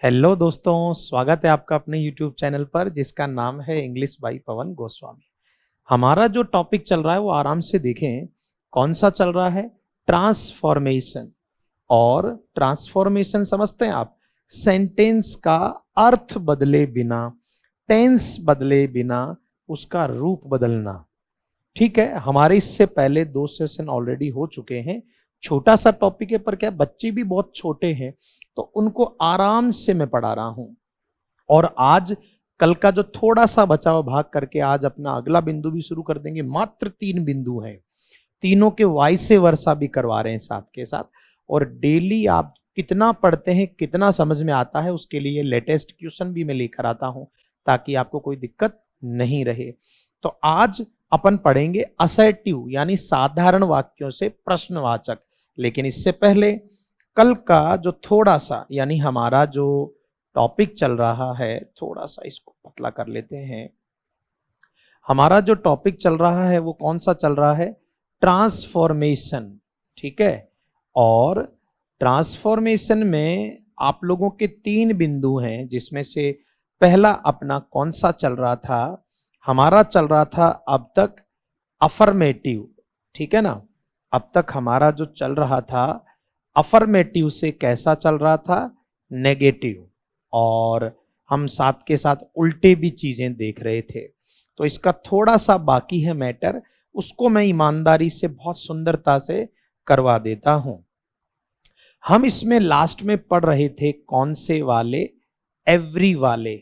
Hello दोस्तों, स्वागत है आपका अपने YouTube चैनल पर जिसका नाम है इंग्लिश बाय पवन गोस्वामी। हमारा जो टॉपिक चल रहा है वो आराम से देखें। कौन सा चल रहा है? ट्रांसफॉर्मेशन। और ट्रांसफॉर्मेशन समझते हैं आप? सेंटेंस का अर्थ बदले बिना, टेंस बदले बिना उसका रूप बदलना। ठीक है, हमारे इससे पहले 2 सेशन ऑलरेडी हो चुके हैं। छोटा सा टॉपिक है पर क्या बच्चे भी बहुत छोटे हैं तो उनको आराम से मैं पढ़ा रहा हूं। और आज कल का जो थोड़ा सा बचा हुआ भाग करके आज अपना अगला बिंदु भी शुरू कर देंगे। मात्र 3 बिंदु हैं, तीनों के वाइस वर्सा भी करवा रहे हैं साथ के साथ। और डेली आप कितना पढ़ते हैं, कितना समझ में आता है, उसके लिए लेटेस्ट क्वेश्चन भी मैं लेकर आता हूं ताकि आपको कोई दिक्कत नहीं रहे। तो आज अपन पढ़ेंगे असर्टिव यानी साधारण वाक्यों से प्रश्नवाचक। लेकिन इससे पहले कल का जो थोड़ा सा यानी हमारा जो टॉपिक चल रहा है, थोड़ा सा इसको पतला कर लेते हैं। हमारा जो टॉपिक चल रहा है वो कौन सा चल रहा है? ट्रांसफॉर्मेशन। ठीक है, और ट्रांसफॉर्मेशन में आप लोगों के 3 बिंदु हैं जिसमें से पहला अपना कौन सा चल रहा था? हमारा चल रहा था अब तक अफर्मेटिव। ठीक है ना, अब तक हमारा जो चल रहा था अफर्मेटिव से कैसा चल रहा था? नेगेटिव। और हम साथ के साथ उल्टे भी चीजें देख रहे थे। तो इसका थोड़ा सा बाकी है मैटर, उसको मैं ईमानदारी से बहुत सुंदरता से करवा देता हूं। हम इसमें लास्ट में पढ़ रहे थे कौन से वाले? एवरी वाले।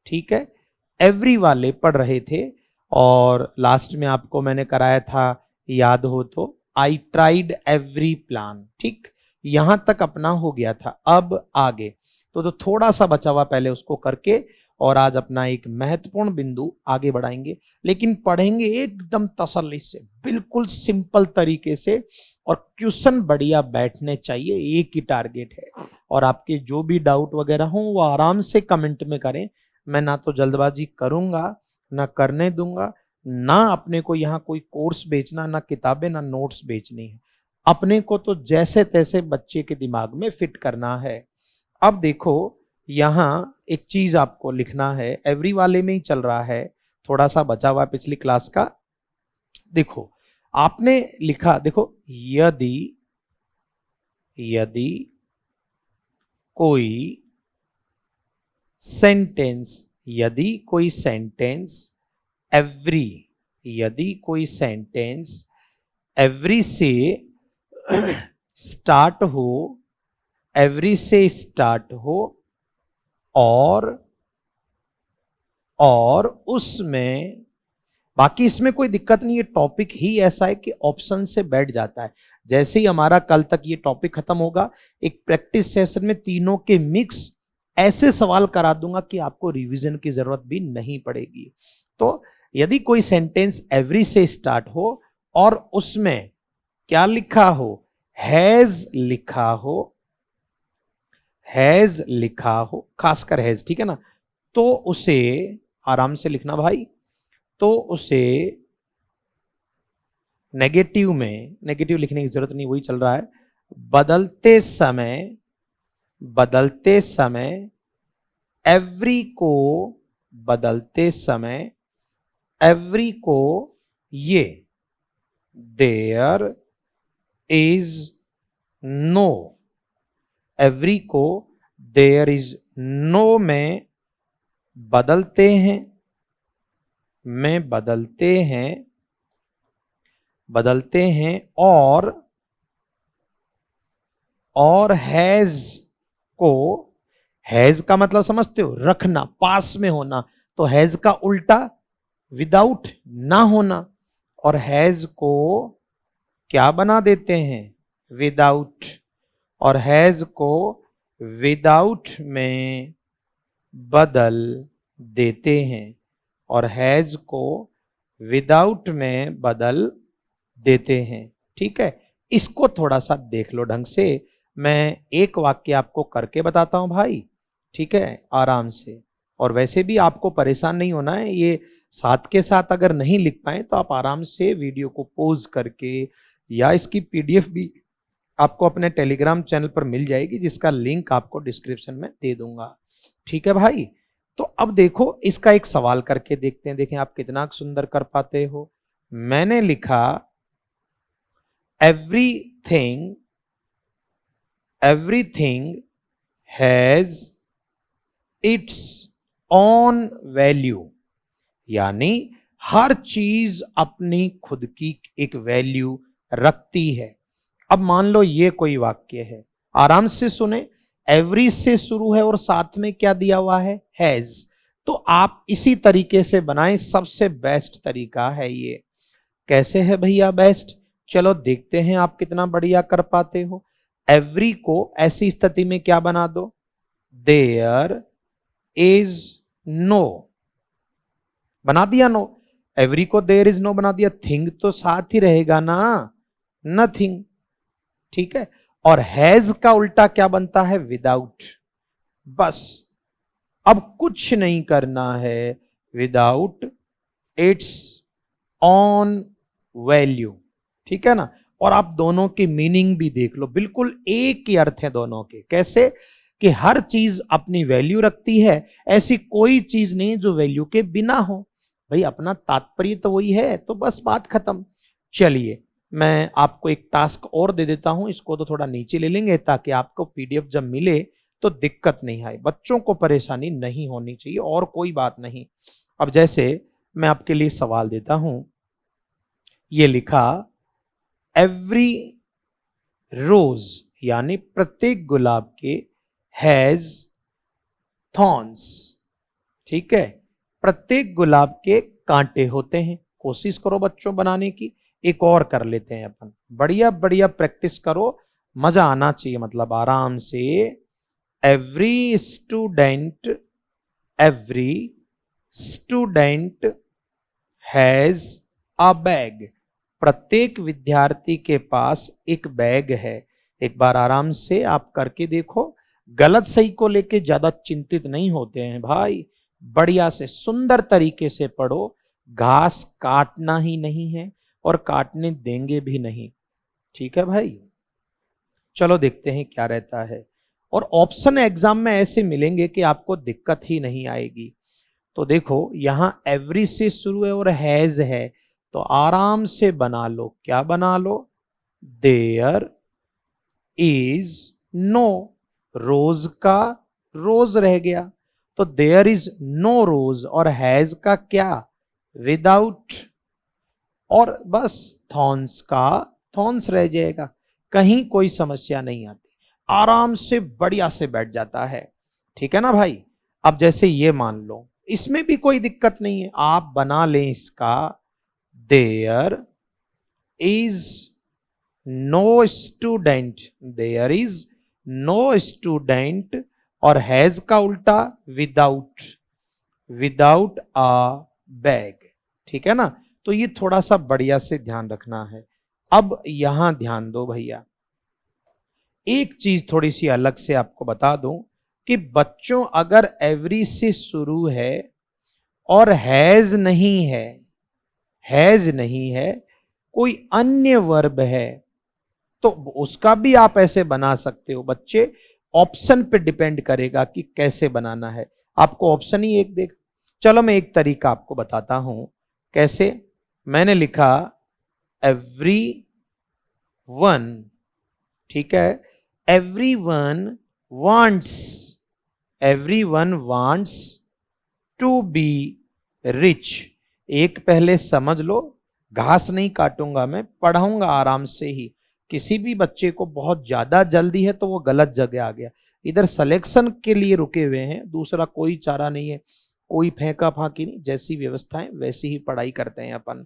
ठीक है, एवरी वाले पढ़ रहे थे। और लास्ट में आपको मैंने कराया था, याद हो तो, आई ट्राइड एवरी प्लान। ठीक, यहां तक अपना हो गया था। अब आगे तो थोड़ा सा बचा हुआ पहले उसको करके और आज अपना एक महत्वपूर्ण बिंदु आगे बढ़ाएंगे। लेकिन पढ़ेंगे एकदम तसल्ली से, बिल्कुल सिंपल तरीके से। और क्वेश्चन बढ़िया बैठने चाहिए, एक ही टारगेट है। और आपके जो भी डाउट वगैरह हो वो आराम से कमेंट में करें। मैं ना तो जल्दबाजी करूंगा, ना करने दूंगा, ना अपने को यहाँ कोई कोर्स बेचना, ना किताबें, ना नोट्स बेचनी है। अपने को तो जैसे तैसे बच्चे के दिमाग में फिट करना है। अब देखो, यहां एक चीज आपको लिखना है, एवरी वाले में ही चल रहा है, थोड़ा सा बचा हुआ पिछली क्लास का। देखो आपने लिखा, देखो, यदि यदि कोई सेंटेंस, यदि कोई सेंटेंस एवरी, यदि कोई सेंटेंस एवरी से स्टार्ट हो, एवरी से स्टार्ट हो और उसमें, बाकी इसमें कोई दिक्कत नहीं है, टॉपिक ही ऐसा है कि ऑप्शन से बैठ जाता है। जैसे ही हमारा कल तक ये टॉपिक खत्म होगा, एक प्रैक्टिस सेशन में तीनों के मिक्स ऐसे सवाल करा दूंगा कि आपको रिवीजन की जरूरत भी नहीं पड़ेगी। तो यदि कोई सेंटेंस एवरी से स्टार्ट हो और उसमें क्या लिखा हो? हैज लिखा हो, हैज लिखा हो, खासकर हैज, ठीक है ना, तो उसे आराम से लिखना भाई, तो उसे नेगेटिव में, नेगेटिव लिखने की जरूरत नहीं, वही चल रहा है, बदलते समय, बदलते समय, एवरी को बदलते समय, एवरी को ये देयर इज नो, एवरी को देयर इज नो में बदलते हैं, में बदलते हैं, बदलते हैं। और हैज को, हैज का मतलब समझते हो? रखना, पास में होना। तो हैज का उल्टा विदाउट, ना होना। और हैज को क्या बना देते हैं? विदाउट। और हैज को विदाउट में बदल देते हैं, और हैज को विदाउट में बदल देते हैं। ठीक है, इसको थोड़ा सा देख लो ढंग से। मैं एक वाक्य आपको करके बताता हूं भाई, ठीक है, आराम से। और वैसे भी आपको परेशान नहीं होना है, ये साथ के साथ अगर नहीं लिख पाए तो आप आराम से वीडियो को पॉज करके या इसकी पीडीएफ भी आपको अपने टेलीग्राम चैनल पर मिल जाएगी, जिसका लिंक आपको डिस्क्रिप्शन में दे दूंगा। ठीक है भाई। तो अब देखो इसका एक सवाल करके देखते हैं, देखें आप कितना सुंदर कर पाते हो। मैंने लिखा everything has its on value, यानी हर चीज अपनी खुद की एक वैल्यू रखती है। अब मान लो ये कोई वाक्य है, आराम से सुने, एवरी से शुरू है और साथ में क्या दिया हुआ है, हैज। तो आप इसी तरीके से बनाएं, सबसे बेस्ट तरीका है ये। कैसे है भैया बेस्ट, चलो देखते हैं आप कितना बढ़िया कर पाते हो। एवरी को ऐसी स्थिति में क्या बना दो, देयर इज नो, बना दिया नो। एवरी को देयर इज नो बना दिया, थिंग तो साथ ही रहेगा ना, नथिंग। ठीक है। और हैज का उल्टा क्या बनता है, विदाउट। बस अब कुछ नहीं करना है, विदाउट इट्स ऑन वैल्यू। ठीक है ना। और आप दोनों की मीनिंग भी देख लो, बिल्कुल एक ही अर्थ है दोनों के। कैसे कि हर चीज अपनी वैल्यू रखती है, ऐसी कोई चीज नहीं जो वैल्यू के बिना हो। भाई अपना तात्पर्य तो वही है, तो बस बात खत्म। चलिए मैं आपको एक टास्क और दे देता हूं, इसको तो थोड़ा नीचे ले लेंगे ताकि आपको पीडीएफ जब मिले तो दिक्कत नहीं आए, बच्चों को परेशानी नहीं होनी चाहिए, और कोई बात नहीं। अब जैसे मैं आपके लिए सवाल देता हूं, ये लिखा एवरी रोज, यानी प्रत्येक गुलाब के हैज थॉर्न्स। ठीक है, प्रत्येक गुलाब के कांटे होते हैं। कोशिश करो बच्चों बनाने की, एक और कर लेते हैं अपन, बढ़िया बढ़िया प्रैक्टिस करो, मजा आना चाहिए, मतलब आराम से। Every student has a bag, प्रत्येक विद्यार्थी के पास एक बैग है। एक बार आराम से आप करके देखो, गलत सही को लेके ज्यादा चिंतित नहीं होते हैं भाई, बढ़िया से सुंदर तरीके से पढ़ो। घास काटना ही नहीं है और काटने देंगे भी नहीं। ठीक है भाई, चलो देखते हैं क्या रहता है। और ऑप्शन एग्जाम में ऐसे मिलेंगे कि आपको दिक्कत ही नहीं आएगी। तो देखो यहां एवरी से शुरू है और हैज है, तो आराम से बना लो। क्या बना लो, देयर इज नो, रोज का रोज रह गया, तो देयर इज नो रोज, और हैज का क्या, विदाउट, और बस थॉर्न्स का थॉर्न्स रह जाएगा। कहीं कोई समस्या नहीं आती, आराम से बढ़िया से बैठ जाता है। ठीक है ना भाई। अब जैसे ये मान लो, इसमें भी कोई दिक्कत नहीं है, आप बना लें इसका, there is no student, there is no student, और हैज का उल्टा विदाउट, विदाउट अ बैग। ठीक है ना। तो ये थोड़ा सा बढ़िया से ध्यान रखना है। अब यहां ध्यान दो भैया, एक चीज थोड़ी सी अलग से आपको बता दूं कि बच्चों अगर एवरी से शुरू है और हैज नहीं है, हैज नहीं है, कोई अन्य वर्ब है, तो उसका भी आप ऐसे बना सकते हो बच्चे। ऑप्शन पे डिपेंड करेगा कि कैसे बनाना है, आपको ऑप्शन ही एक देख। चलो मैं एक तरीका आपको बताता हूं कैसे। मैंने लिखा एवरी वन, ठीक है, every one wants, every one wants to be rich. एक पहले समझ लो, घास नहीं काटूंगा मैं, पढ़ाऊंगा आराम से ही। किसी भी बच्चे को बहुत ज्यादा जल्दी है तो वो गलत जगह आ गया, इधर सिलेक्शन के लिए रुके हुए हैं, दूसरा कोई चारा नहीं है, कोई फेंका फाकी नहीं, जैसी व्यवस्था है वैसी ही पढ़ाई करते हैं अपन।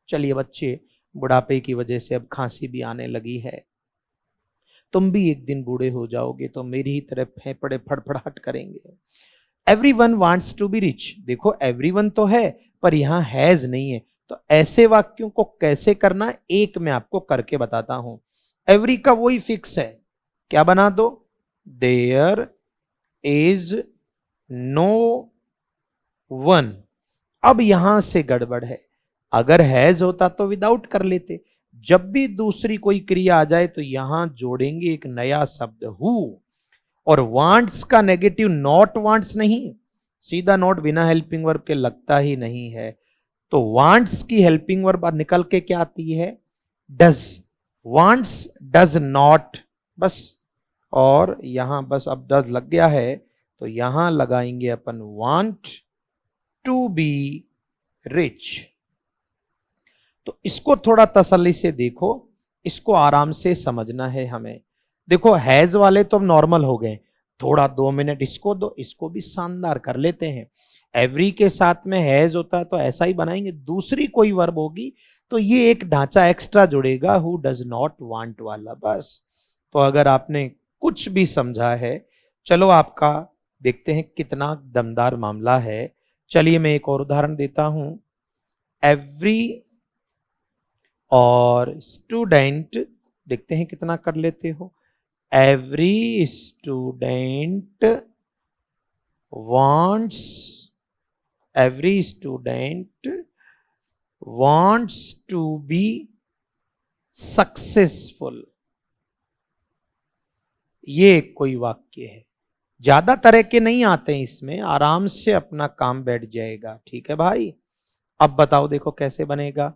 चलिए बच्चे, बुढ़ापे की वजह से अब खांसी भी आने लगी है, तुम भी एक दिन बूढ़े हो जाओगे तो मेरी ही तरह फेफड़े फड़फड़ाहट करेंगे। Everyone wants to be rich, देखो एवरीवन तो है पर यहां हैज नहीं है, तो ऐसे वाक्यों को कैसे करना, एक मैं आपको करके बताता हूं। एवरी का वही फिक्स है, क्या बना दो, देयर इज नो वन। अब यहां से गड़बड़ है, अगर हैज होता तो विदाउट कर लेते, जब भी दूसरी कोई क्रिया आ जाए तो यहां जोड़ेंगे एक नया शब्द हु। और वांट्स का नेगेटिव नॉट वांट्स नहीं, सीधा नॉट बिना हेल्पिंग वर्ब के लगता ही नहीं है। तो वांट्स की हेल्पिंग वर्ब निकल के क्या आती है? डज। वांट्स डज नॉट, बस। और यहां बस अब डज लग गया है तो यहां लगाएंगे अपन वांट टू बी रिच। तो इसको थोड़ा तसल्ली से देखो, इसको आराम से समझना है हमें। देखो हैज वाले तो नॉर्मल हो गए, थोड़ा 2 मिनट इसको दो, इसको भी शानदार कर लेते हैं। एवरी के साथ में हैज होता है तो ऐसा ही बनाएंगे, दूसरी कोई वर्ब होगी तो ये एक ढांचा एक्स्ट्रा जुड़ेगा, हु डज नॉट वांट वाला, बस। तो अगर आपने कुछ भी समझा है, चलो आपका देखते हैं कितना दमदार मामला है। चलिए मैं एक और उदाहरण देता हूं। एवरी और स्टूडेंट, देखते हैं कितना कर लेते हो। Every student wants, every student wants to be successful. ये कोई वाक्य है, ज्यादा तरह के नहीं आते हैं इसमें, आराम से अपना काम बैठ जाएगा। ठीक है भाई, अब बताओ देखो कैसे बनेगा।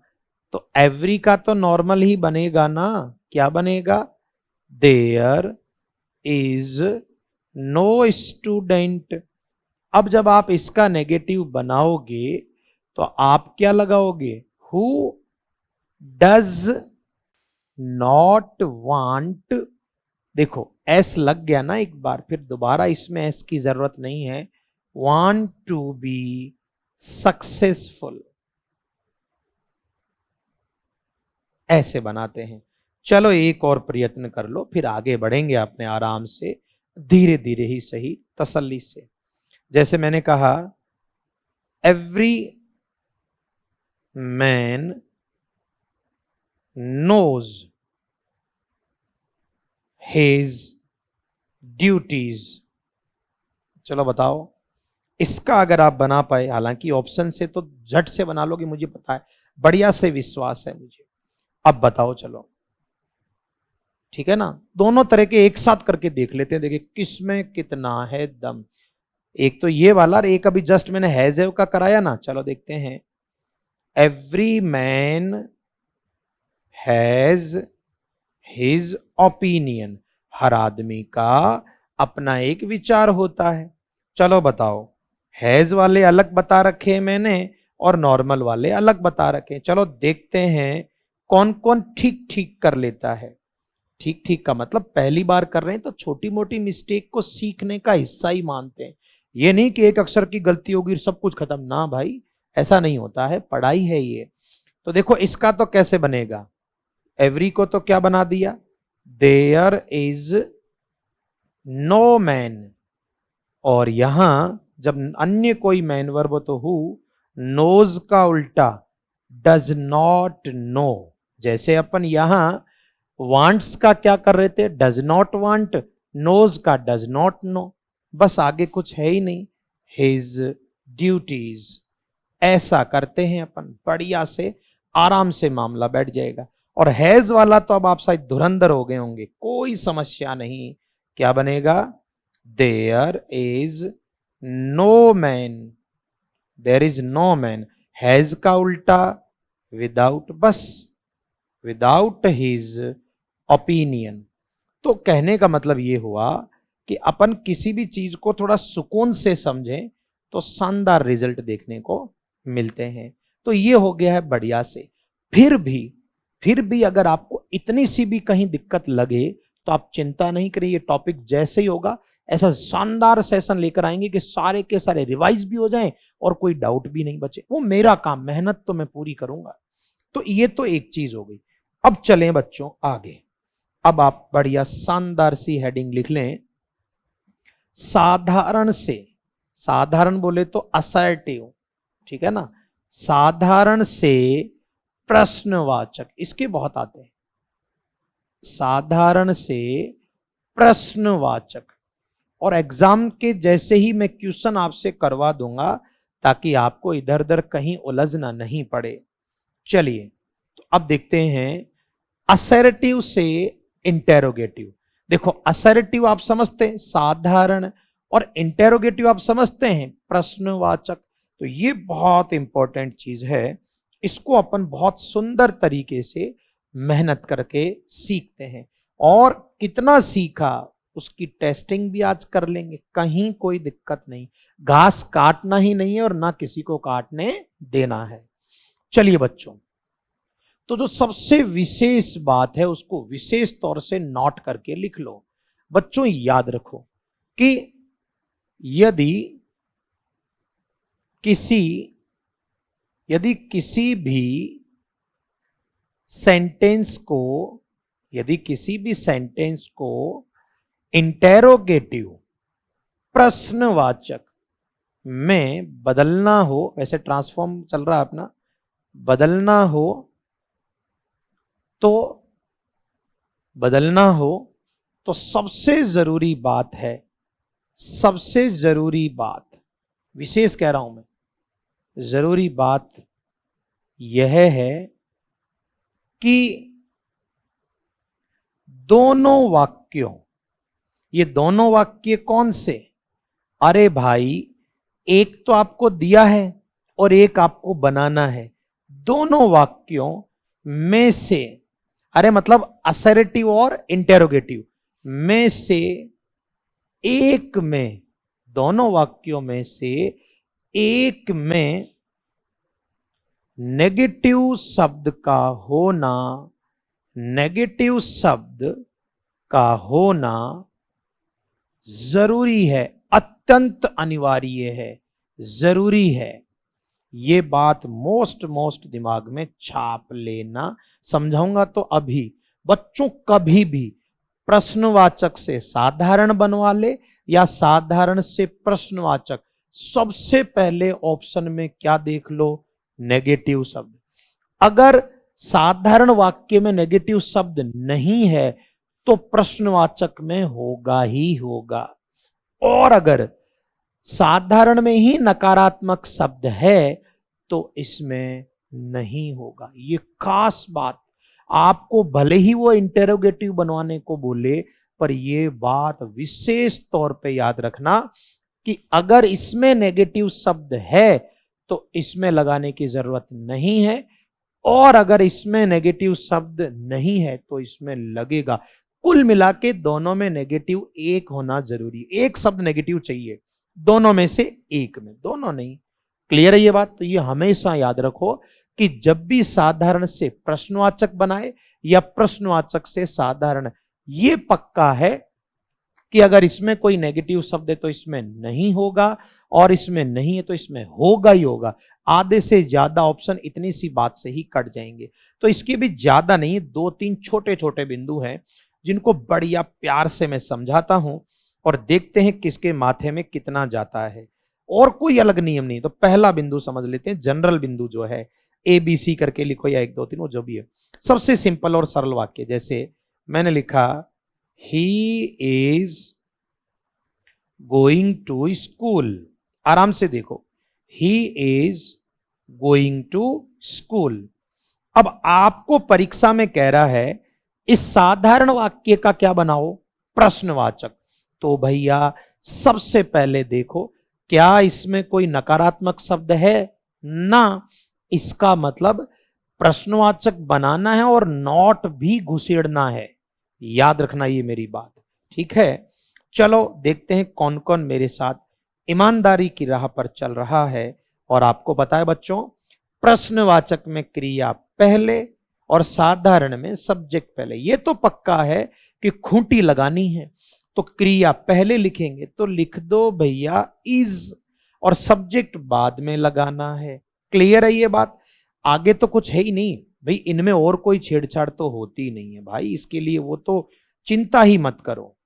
तो एवरी का तो नॉर्मल ही बनेगा ना, क्या बनेगा? There is no student. अब जब आप इसका नेगेटिव बनाओगे तो आप क्या लगाओगे? Who does not want. देखो एस लग गया ना एक बार, फिर दोबारा इसमें एस की जरूरत नहीं है। वांट टू बी सक्सेसफुल, ऐसे बनाते हैं। चलो एक और प्रयत्न कर लो, फिर आगे बढ़ेंगे अपने आराम से, धीरे धीरे ही सही, तसल्ली से। जैसे मैंने कहा every man knows his duties. चलो बताओ इसका अगर आप बना पाए, हालांकि ऑप्शन से तो झट से बना लोगे मुझे पता है, बढ़िया से विश्वास है मुझे। अब बताओ चलो, ठीक है ना, दोनों तरह के एक साथ करके देख लेते हैं, देखिए किसमें कितना है दम। एक तो ये वाला और एक अभी जस्ट मैंने हैज़ का कराया ना, चलो देखते हैं। Every man has his opinion. हर आदमी का अपना एक विचार होता है। चलो बताओ, हैज वाले अलग बता रखे मैंने और नॉर्मल वाले अलग बता रखे। चलो देखते हैं कौन कौन ठीक ठीक कर लेता है। ठीक ठीक का मतलब पहली बार कर रहे हैं तो छोटी मोटी मिस्टेक को सीखने का हिस्सा ही मानते हैं। ये नहीं कि एक अक्षर की गलती होगी सब कुछ खत्म, ना भाई, ऐसा नहीं होता है, पढ़ाई है ये। तो देखो इसका तो कैसे बनेगा, एवरी को तो क्या बना दिया, देयर इज नो मैन। और यहां जब अन्य कोई मैन वर्ब हो तो हु, नोज का उल्टा डज नॉट नो। जैसे अपन यहां वांट्स का क्या कर रहे थे, डज नॉट वांट, नोज का डज नॉट नो, बस आगे कुछ है ही नहीं, हिज ड्यूटीज। ऐसा करते हैं अपन, बढ़िया से आराम से मामला बैठ जाएगा। और हैज वाला तो अब आप शायद धुरंधर हो गए होंगे, कोई समस्या नहीं। क्या बनेगा, there is no man, there is no man, has का उल्टा विदाउट, बस विदाउट हिज ओपिनियन। तो कहने का मतलब ये हुआ कि अपन किसी भी चीज को थोड़ा सुकून से समझें तो शानदार रिजल्ट देखने को मिलते हैं। तो ये हो गया है बढ़िया से। फिर भी अगर आपको इतनी सी भी कहीं दिक्कत लगे तो आप चिंता नहीं करिए, टॉपिक जैसे ही होगा ऐसा शानदार सेशन लेकर आएंगे कि सारे के सारे रिवाइज भी हो जाएं और कोई डाउट भी नहीं बचे। वो मेरा काम, मेहनत तो मैं पूरी करूंगा। तो ये तो एक चीज हो गई। अब चलें बच्चों आगे। अब आप बढ़िया शानदार सी हेडिंग लिख लें, साधारण से। साधारण बोले तो असर्टिव, ठीक है ना, साधारण से प्रश्नवाचक, इसके बहुत आते हैं। साधारण से प्रश्नवाचक, और एग्जाम के जैसे ही मैं क्वेश्चन आपसे करवा दूंगा ताकि आपको इधर उधर कहीं उलझना नहीं पड़े। चलिए तो अब देखते हैं असर्टिव से इंटेरोगेटिव। देखो असर्टिव आप समझते हैं साधारण, और इंटेरोगेटिव आप समझते हैं प्रश्नवाचक। तो ये बहुत इंपॉर्टेंट चीज है, इसको अपन बहुत सुंदर तरीके से मेहनत करके सीखते हैं। और कितना सीखा उसकी टेस्टिंग भी आज कर लेंगे, कहीं कोई दिक्कत नहीं। घास काटना ही नहीं है और ना किसी को काटने देना है। चलिए बच्चों, तो जो सबसे विशेष बात है उसको विशेष तौर से नोट करके लिख लो। बच्चों याद रखो कि यदि किसी भी सेंटेंस को इंटेरोगेटिव प्रश्नवाचक में बदलना हो, वैसे ट्रांसफॉर्म चल रहा है अपना, बदलना हो तो सबसे जरूरी बात, विशेष कह रहा हूं मैं, जरूरी बात यह है कि ये दोनों वाक्य कौन से? अरे भाई, एक तो आपको दिया है और एक आपको बनाना है। दोनों वाक्यों में से, अरे मतलब असर्टिव और इंटेरोगेटिव में से एक में, दोनों वाक्यों में से एक में नेगेटिव शब्द का होना जरूरी है, अत्यंत अनिवार्य है, जरूरी है। ये बात मोस्ट दिमाग में छाप लेना। समझाऊंगा तो अभी बच्चों, कभी भी प्रश्नवाचक से साधारण बनवा ले या साधारण से प्रश्नवाचक, सबसे पहले ऑप्शन में क्या देख लो? नेगेटिव शब्द। अगर साधारण वाक्य में नेगेटिव शब्द नहीं है तो प्रश्नवाचक में होगा ही होगा, और अगर साधारण में ही नकारात्मक शब्द है तो इसमें नहीं होगा। ये खास बात, आपको भले ही वो इंटेरोगेटिव बनवाने को बोले, पर ये बात विशेष तौर पे याद रखना कि अगर इसमें नेगेटिव शब्द है तो इसमें लगाने की जरूरत नहीं है, और अगर इसमें नेगेटिव शब्द नहीं है तो इसमें लगेगा। कुल मिला के दोनों में नेगेटिव एक होना जरूरी है, एक शब्द नेगेटिव चाहिए दोनों में से एक में, दोनों नहीं। क्लियर है ये बात? तो ये हमेशा याद रखो कि जब भी साधारण से प्रश्नवाचक बनाए या प्रश्नवाचक से साधारण, ये पक्का है कि अगर इसमें कोई नेगेटिव शब्द है तो इसमें नहीं होगा, और इसमें नहीं है तो इसमें होगा ही होगा। आधे से ज्यादा ऑप्शन इतनी सी बात से ही कट जाएंगे। तो इसके भी ज्यादा नहीं, 2-3 छोटे छोटे बिंदु हैं जिनको बढ़िया प्यार से मैं समझाता हूं, और देखते हैं किसके माथे में कितना जाता है। और कोई अलग नियम नहीं। तो पहला बिंदु समझ लेते हैं, जनरल बिंदु जो है, ABC करके लिखो या 1 2 3, वो जो भी है। सबसे सिंपल और सरल वाक्य, जैसे मैंने लिखा he is going to school. आराम से देखो, he is going to school. अब आपको परीक्षा में कह रहा है इस साधारण वाक्य का क्या बनाओ? प्रश्नवाचक। तो भैया सबसे पहले देखो क्या इसमें कोई नकारात्मक शब्द है? ना। इसका मतलब प्रश्नवाचक बनाना है और नॉट भी घुसेड़ना है। याद रखना ये मेरी बात, ठीक है? चलो देखते हैं कौन कौन मेरे साथ ईमानदारी की राह पर चल रहा है। और आपको बताए बच्चों, प्रश्नवाचक में क्रिया पहले और साधारण में सब्जेक्ट पहले। ये तो पक्का है कि खूंटी लगानी है तो क्रिया पहले लिखेंगे, तो लिख दो भैया इज, और सब्जेक्ट बाद में लगाना है। क्लियर है ये बात? आगे तो कुछ है ही नहीं भाई, इनमें और कोई छेड़छाड़ तो होती नहीं है भाई। इसके लिए वो तो चिंता ही मत करो,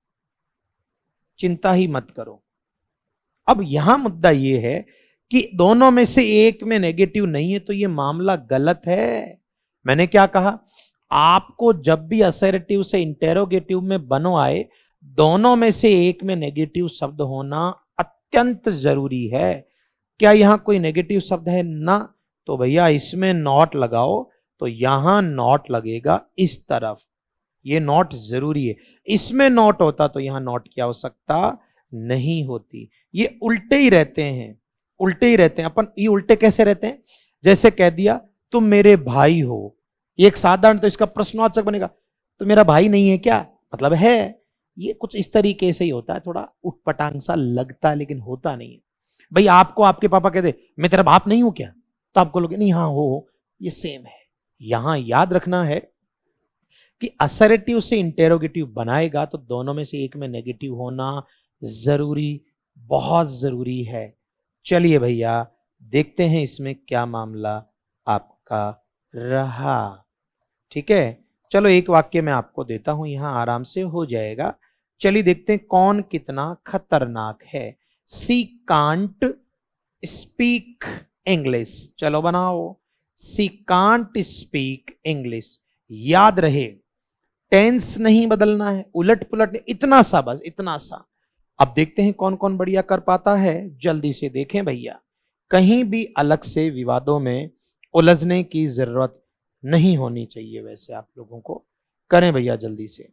चिंता ही मत करो। अब यहां मुद्दा ये है कि दोनों में से एक में नेगेटिव नहीं है तो ये मामला गलत है। मैंने क्या कहा? आपको जब भी असर्टिव से इंटेरोगेटिव में बनवाए, दोनों में से एक में नेगेटिव शब्द होना अत्यंत जरूरी है। क्या यहां कोई नेगेटिव शब्द है? ना। तो भैया इसमें नॉट लगाओ, तो यहां नॉट लगेगा इस तरफ, ये नॉट जरूरी है। इसमें नॉट होता तो यहां नॉट क्या हो सकता, नहीं होती। ये उल्टे ही रहते हैं, उल्टे ही रहते हैं अपन। ये उल्टे कैसे रहते हैं, जैसे कह दिया तुम मेरे भाई हो, ये एक साधारण, तो इसका प्रश्नवाचक बनेगा तो मेरा भाई नहीं है क्या, मतलब है। ये कुछ इस तरीके से ही होता है, थोड़ा उटपटांग सा लगता है लेकिन होता नहीं है। भाई आपको आपके पापा कहते मैं तेरा बाप नहीं हूं क्या, तो आपको लोग नहीं, हाँ हो, ये सेम है। यहां याद रखना है कि असर्टिव से इंटेरोगेटिव बनाएगा तो दोनों में से एक में नेगेटिव होना जरूरी, बहुत जरूरी है। चलिए भैया देखते हैं इसमें क्या मामला आपका रहा। ठीक है, चलो एक वाक्य मैं आपको देता हूं, यहां आराम से हो जाएगा। चलिए देखते हैं कौन कितना खतरनाक है। सी कांट स्पीक इंग्लिश, चलो बनाओ, सी कांट स्पीक इंग्लिश। याद रहे टेंस नहीं बदलना है, उलट पुलट नहीं, इतना सा बस, इतना सा। अब देखते हैं कौन कौन बढ़िया कर पाता है, जल्दी से देखें भैया। कहीं भी अलग से विवादों में उलझने की जरूरत नहीं होनी चाहिए, वैसे आप लोगों को करें भैया जल्दी से।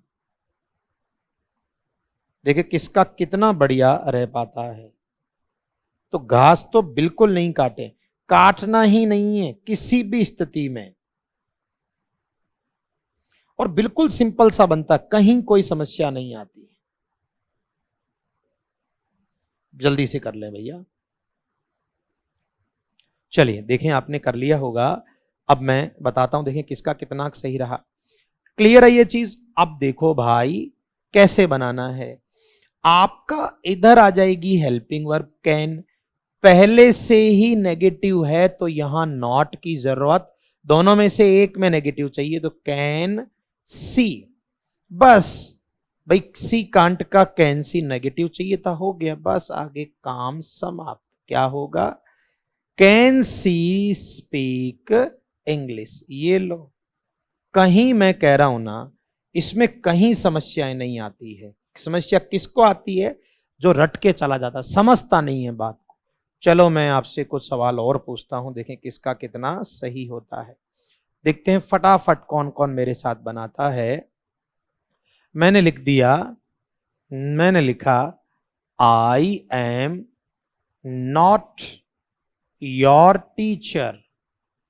देखिए किसका कितना बढ़िया रह पाता है। तो घास तो बिल्कुल नहीं काटे, काटना ही नहीं है किसी भी स्थिति में, और बिल्कुल सिंपल सा बनता, कहीं कोई समस्या नहीं आती। जल्दी से कर लें भैया। चलिए देखें आपने कर लिया होगा, अब मैं बताता हूं, देखें किसका कितना सही रहा। क्लियर है ये चीज। अब देखो भाई कैसे बनाना है। आपका इधर आ जाएगी हेल्पिंग वर्ब कैन, पहले से ही नेगेटिव है तो यहां नॉट की जरूरत, दोनों में से एक में नेगेटिव चाहिए तो कैन सी, बस भाई सी कांट का कैन सी नेगेटिव चाहिए था, हो गया, बस आगे काम समाप्त। क्या होगा, कैन सी स्पीक इंग्लिश। ये लो, कहीं मैं कह रहा हूं ना, इसमें कहीं समस्याएं नहीं आती है। समस्या किसको आती है, जो रट के चला जाता, समझता नहीं है बात को। चलो मैं आपसे कुछ सवाल और पूछता हूं, देखें किसका कितना सही होता है। देखते हैं फटाफट कौन कौन मेरे साथ बनाता है। मैंने लिख दिया, मैंने लिखा आई एम नॉट योर टीचर।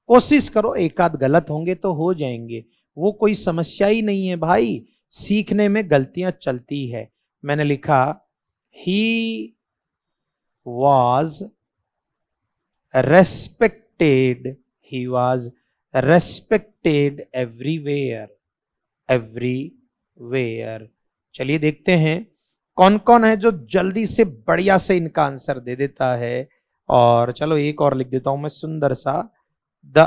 कोशिश करो, एक आध गलत होंगे तो हो जाएंगे, वो कोई समस्या ही नहीं है भाई, सीखने में गलतियां चलती है। मैंने लिखा he was respected, he was respected everywhere, everywhere. चलिए देखते हैं कौन कौन है जो जल्दी से बढ़िया से इनका आंसर दे देता है। और चलो एक और लिख देता हूं मैं सुंदर सा, द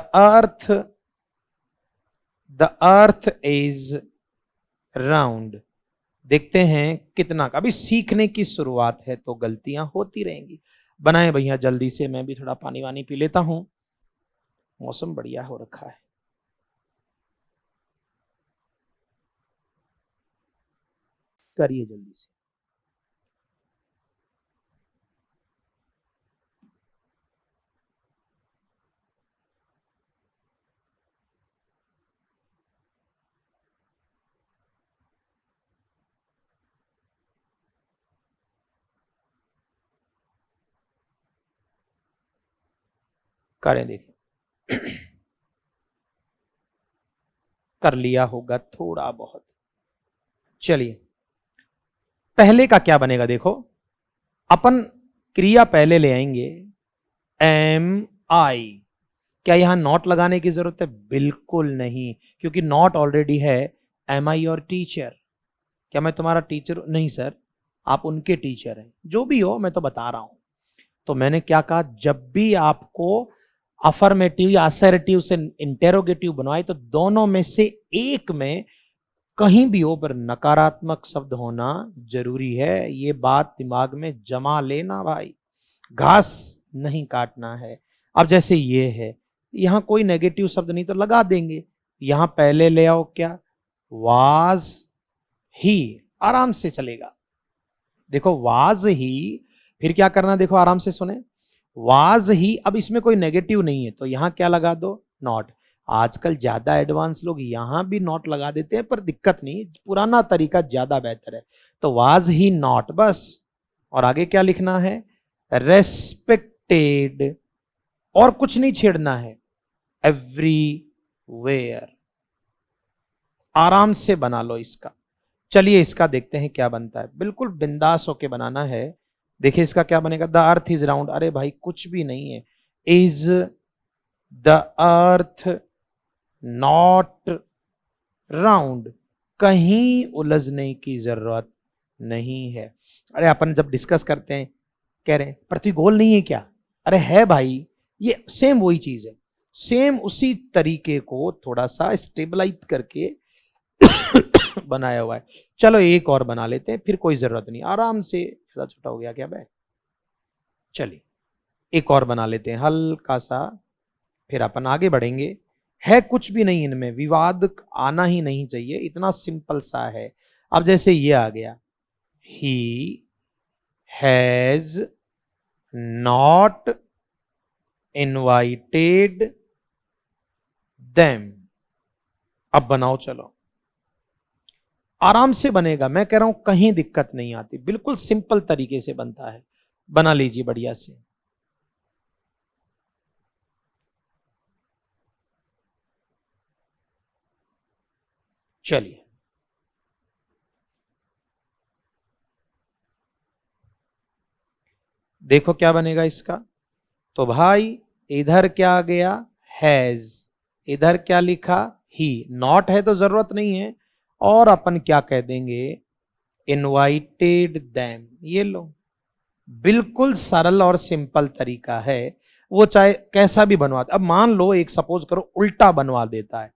अर्थ इज राउंड। देखते हैं कितना, अभी सीखने की शुरुआत है तो गलतियां होती रहेंगी। बनाए भैया जल्दी से, मैं भी थोड़ा पानी वानी पी लेता हूं, मौसम बढ़िया हो रखा है। करिए जल्दी से। करें, देखें कर लिया होगा थोड़ा बहुत। चलिए पहले का क्या बनेगा, देखो अपन क्रिया पहले ले आएंगे, एम आई। क्या यहां नॉट लगाने की जरूरत है, बिल्कुल नहीं, क्योंकि नॉट ऑलरेडी है, एम आई और टीचर। क्या मैं तुम्हारा टीचर, नहीं सर, आप उनके टीचर हैं, जो भी हो मैं तो बता रहा हूं। तो मैंने क्या कहा, जब भी आपको अफर्मेटिव या असर्टिव से इंटेरोगेटिव बनवाए तो दोनों में से एक में कहीं भी हो पर नकारात्मक शब्द होना जरूरी है। ये बात दिमाग में जमा लेना भाई, घास नहीं काटना है। अब जैसे ये है, यहां कोई नेगेटिव शब्द नहीं तो लगा देंगे, यहां पहले ले आओ क्या, वाज ही, आराम से चलेगा। देखो वाज ही, फिर क्या करना, देखो आराम से सुने, वाज ही, अब इसमें कोई नेगेटिव नहीं है तो यहां क्या लगा दो, नॉट। आजकल ज्यादा एडवांस लोग यहां भी नॉट लगा देते हैं, पर दिक्कत नहीं, पुराना तरीका ज्यादा बेहतर है। तो वाज ही नॉट बस, और आगे क्या लिखना है, रेस्पेक्टेड, और कुछ नहीं छेड़ना है, एवरीवेयर। आराम से बना लो इसका। चलिए इसका देखते हैं क्या बनता है, बिल्कुल बिंदास होके बनाना है। देखिए इसका क्या बनेगा, द अर्थ इज राउंड, अरे भाई कुछ भी नहीं है, is the earth not round, कहीं उलझने की जरूरत नहीं है। अरे अपन जब डिस्कस करते हैं कह रहे हैं पृथ्वी गोल नहीं है क्या, अरे है भाई, ये सेम वही चीज है, सेम उसी तरीके को थोड़ा सा स्टेबलाइज करके बनाया हुआ है। चलो एक और बना लेते हैं, फिर कोई जरूरत नहीं, आराम से, ज्यादा छोटा हो गया क्या भाई, चलिए एक और बना लेते हैं हल्का सा, फिर अपन आगे बढ़ेंगे। है कुछ भी नहीं इनमें, विवाद आना ही नहीं चाहिए, इतना सिंपल सा है। अब जैसे ये आ गया, he has not invited them. अब बनाओ चलो, आराम से बनेगा, मैं कह रहा हूं कहीं दिक्कत नहीं आती, बिल्कुल सिंपल तरीके से बनता है, बना लीजिए बढ़िया से। चलिए देखो क्या बनेगा इसका, तो भाई इधर क्या आ गया, हैज, इधर क्या लिखा, ही, नॉट है तो जरूरत नहीं है, और अपन क्या कह देंगे, इनवाइटेड देम। ये लो, बिल्कुल सरल और सिंपल तरीका है, वो चाहे कैसा भी बनवा। अब मान लो एक सपोज करो उल्टा बनवा देता है,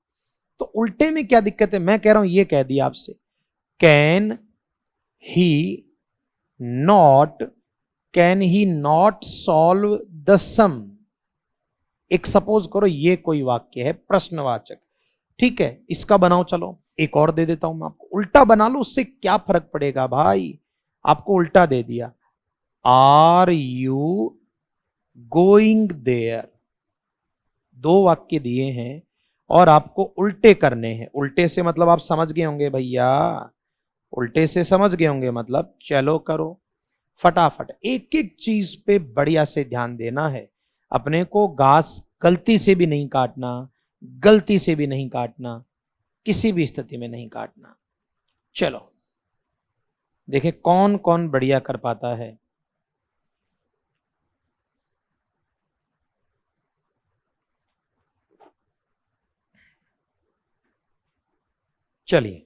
तो उल्टे में क्या दिक्कत है, मैं कह रहा हूं ये कह दिया आपसे, can he not, can he not solve the sum. एक सपोज करो ये कोई वाक्य है प्रश्नवाचक, ठीक है, इसका बनाओ चलो, एक और दे देता हूं मैं आपको, उल्टा बना लो, उससे क्या फर्क पड़ेगा भाई, आपको उल्टा दे दिया, आर यू गोइंग देयर। दो वाक्य दिए हैं और आपको उल्टे करने हैं, उल्टे से मतलब आप समझ गए होंगे भैया, उल्टे से समझ गए होंगे मतलब चलो करो फटाफट, एक एक चीज पे बढ़िया से ध्यान देना है अपने को, घास गलती से भी नहीं काटना, गलती से भी नहीं काटना, किसी भी स्थिति में नहीं काटना। चलो देखें कौन कौन बढ़िया कर पाता है। चलिए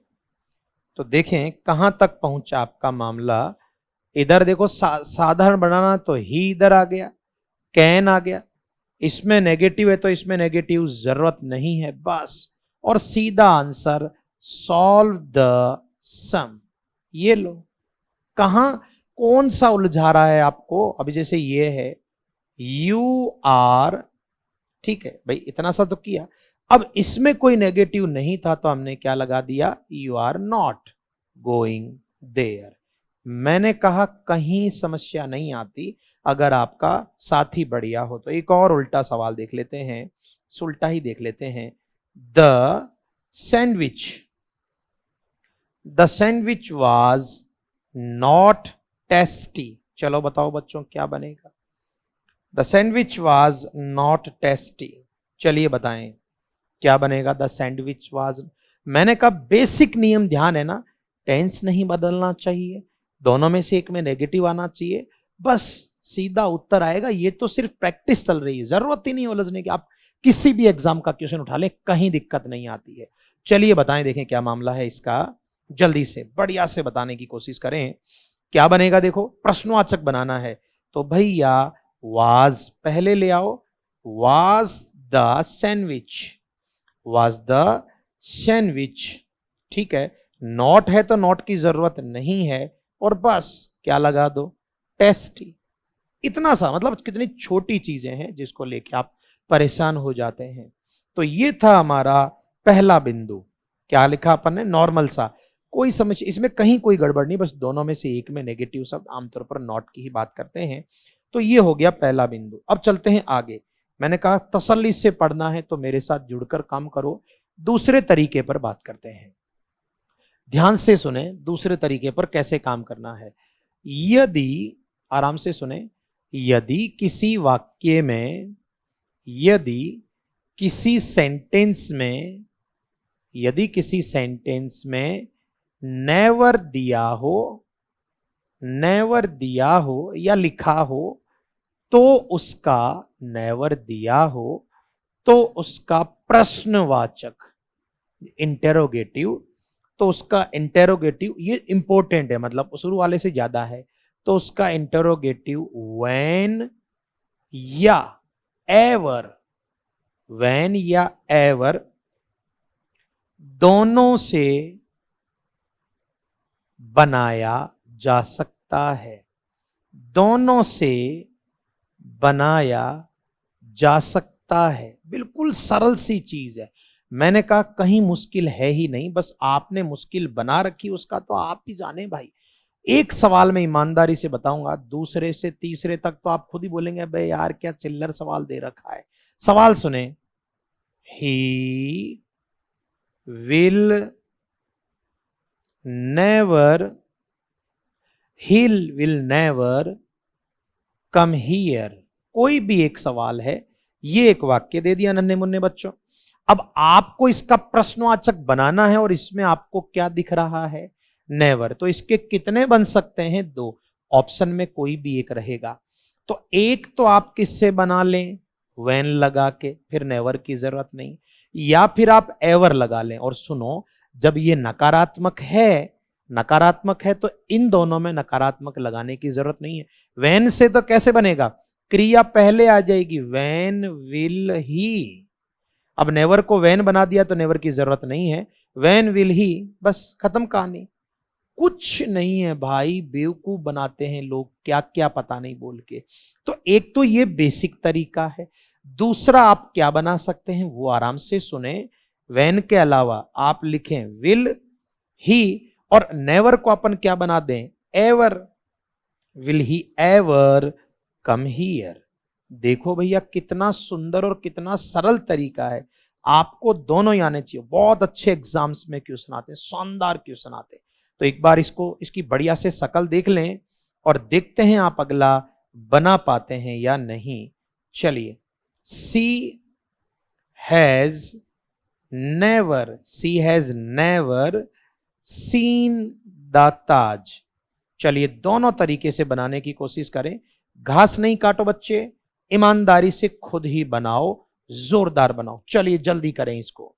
तो देखें कहां तक पहुंचा आपका मामला। इधर देखो साधारण बनाना, तो ही इधर आ गया, कैन आ गया, इसमें नेगेटिव है तो इसमें नेगेटिव जरूरत नहीं है बस, और सीधा आंसर सॉल्व द सम। ये लो, कहां कौन सा उलझा रहा है आपको, अभी जैसे ये है यू आर, ठीक है भाई इतना सा तो किया, अब इसमें कोई नेगेटिव नहीं था तो हमने क्या लगा दिया, you are not going there. मैंने कहा कहीं समस्या नहीं आती अगर आपका साथी बढ़िया हो। तो एक और उल्टा सवाल देख लेते हैं, उल्टा ही देख लेते हैं, the sandwich, the sandwich was not tasty. चलो बताओ बच्चों क्या बनेगा, the sandwich was not tasty, चलिए बताएं क्या बनेगा, द सैंडविच वाज। मैंने कहा बेसिक नियम ध्यान है ना, टेंस नहीं बदलना चाहिए, दोनों में से एक में नेगेटिव आना चाहिए, बस सीधा उत्तर आएगा। ये तो सिर्फ प्रैक्टिस चल रही है, जरूरत ही नहीं उलझने की, आप किसी भी एग्जाम का क्वेश्चन उठा लें कहीं दिक्कत नहीं आती है। चलिए बताएं, देखें क्या मामला है इसका, जल्दी से बढ़िया से बताने की कोशिश करें। क्या बनेगा, देखो प्रश्नवाचक बनाना है तो भैया वाज पहले ले आओ, was the sandwich, was the sandwich, ठीक है, नॉट है तो नॉट की जरूरत नहीं है, और बस क्या लगा दो, टेस्टी। इतना सा, मतलब कितनी छोटी चीजें हैं जिसको लेके आप परेशान हो जाते हैं। तो ये था हमारा पहला बिंदु, क्या लिखा अपन ने, नॉर्मल सा, कोई समझ इसमें कहीं कोई गड़बड़ नहीं, बस दोनों में से एक में नेगेटिव शब्द, आमतौर पर नॉट की ही बात करते हैं। तो ये हो गया पहला बिंदु। अब चलते हैं आगे, मैंने कहा तसल्ली से पढ़ना है तो मेरे साथ जुड़कर काम करो। दूसरे तरीके पर बात करते हैं, ध्यान से सुने दूसरे तरीके पर कैसे काम करना है। यदि, आराम से सुने, यदि किसी वाक्य में, यदि किसी सेंटेंस में, यदि किसी सेंटेंस में नेवर दिया हो, नेवर दिया हो या लिखा हो, तो उसका, नेवर दिया हो तो उसका प्रश्नवाचक, इंटेरोगेटिव, तो उसका इंटेरोगेटिव, ये इंपॉर्टेंट है, मतलब शुरू वाले से ज्यादा है, तो उसका इंटेरोगेटिव व्हेन या एवर, व्हेन या एवर दोनों से बनाया जा सकता है, दोनों से बनाया जा सकता है। बिल्कुल सरल सी चीज है, मैंने कहा कहीं मुश्किल है ही नहीं, बस आपने मुश्किल बना रखी उसका तो आप ही जाने भाई। एक सवाल में ईमानदारी से बताऊंगा, दूसरे से तीसरे तक तो आप खुद ही बोलेंगे बे यार क्या चिल्लर सवाल दे रखा है। सवाल सुने, he will never, he will never come here, कोई भी एक सवाल है, ये एक वाक्य दे दिया नन्हे मुन्ने बच्चों। अब आपको इसका प्रश्नवाचक बनाना है और इसमें आपको क्या दिख रहा है, नेवर, तो इसके कितने बन सकते हैं, दो, ऑप्शन में कोई भी एक रहेगा। तो एक तो आप किससे बना लें, व्हेन लगा के, फिर नेवर की जरूरत नहीं, या फिर आप एवर लगा लें। और सुनो, जब ये नकारात्मक है, नकारात्मक है तो इन दोनों में नकारात्मक लगाने की जरूरत नहीं है। व्हेन से तो कैसे बनेगा, क्रिया पहले आ जाएगी, व्हेन विल ही। अब नेवर को व्हेन बना दिया तो नेवर की जरूरत नहीं है, व्हेन विल ही, बस खत्म कहानी। कुछ नहीं है भाई, बेवकूफ बनाते हैं लोग, क्या क्या पता नहीं बोल के। तो एक तो ये बेसिक तरीका है। दूसरा आप क्या बना सकते हैं वो आराम से सुने, व्हेन के अलावा आप लिखें विल ही, और नेवर को अपन क्या बना दें, ever, will he ever come here. देखो भैया कितना सुंदर और कितना सरल तरीका है, आपको दोनों ही आने चाहिए। बहुत अच्छे एग्जाम्स में क्वेश्चन आते हैं, शानदार क्वेश्चन आते हैं। तो एक बार इसको, इसकी बढ़िया से शकल देख लें और देखते हैं आप अगला बना पाते हैं या नहीं। चलिए, she has never, she has never seen the Taj. चलिए दोनों तरीके से बनाने की कोशिश करें, घास नहीं काटो बच्चे, ईमानदारी से खुद ही बनाओ, जोरदार बनाओ। चलिए जल्दी करें इसको।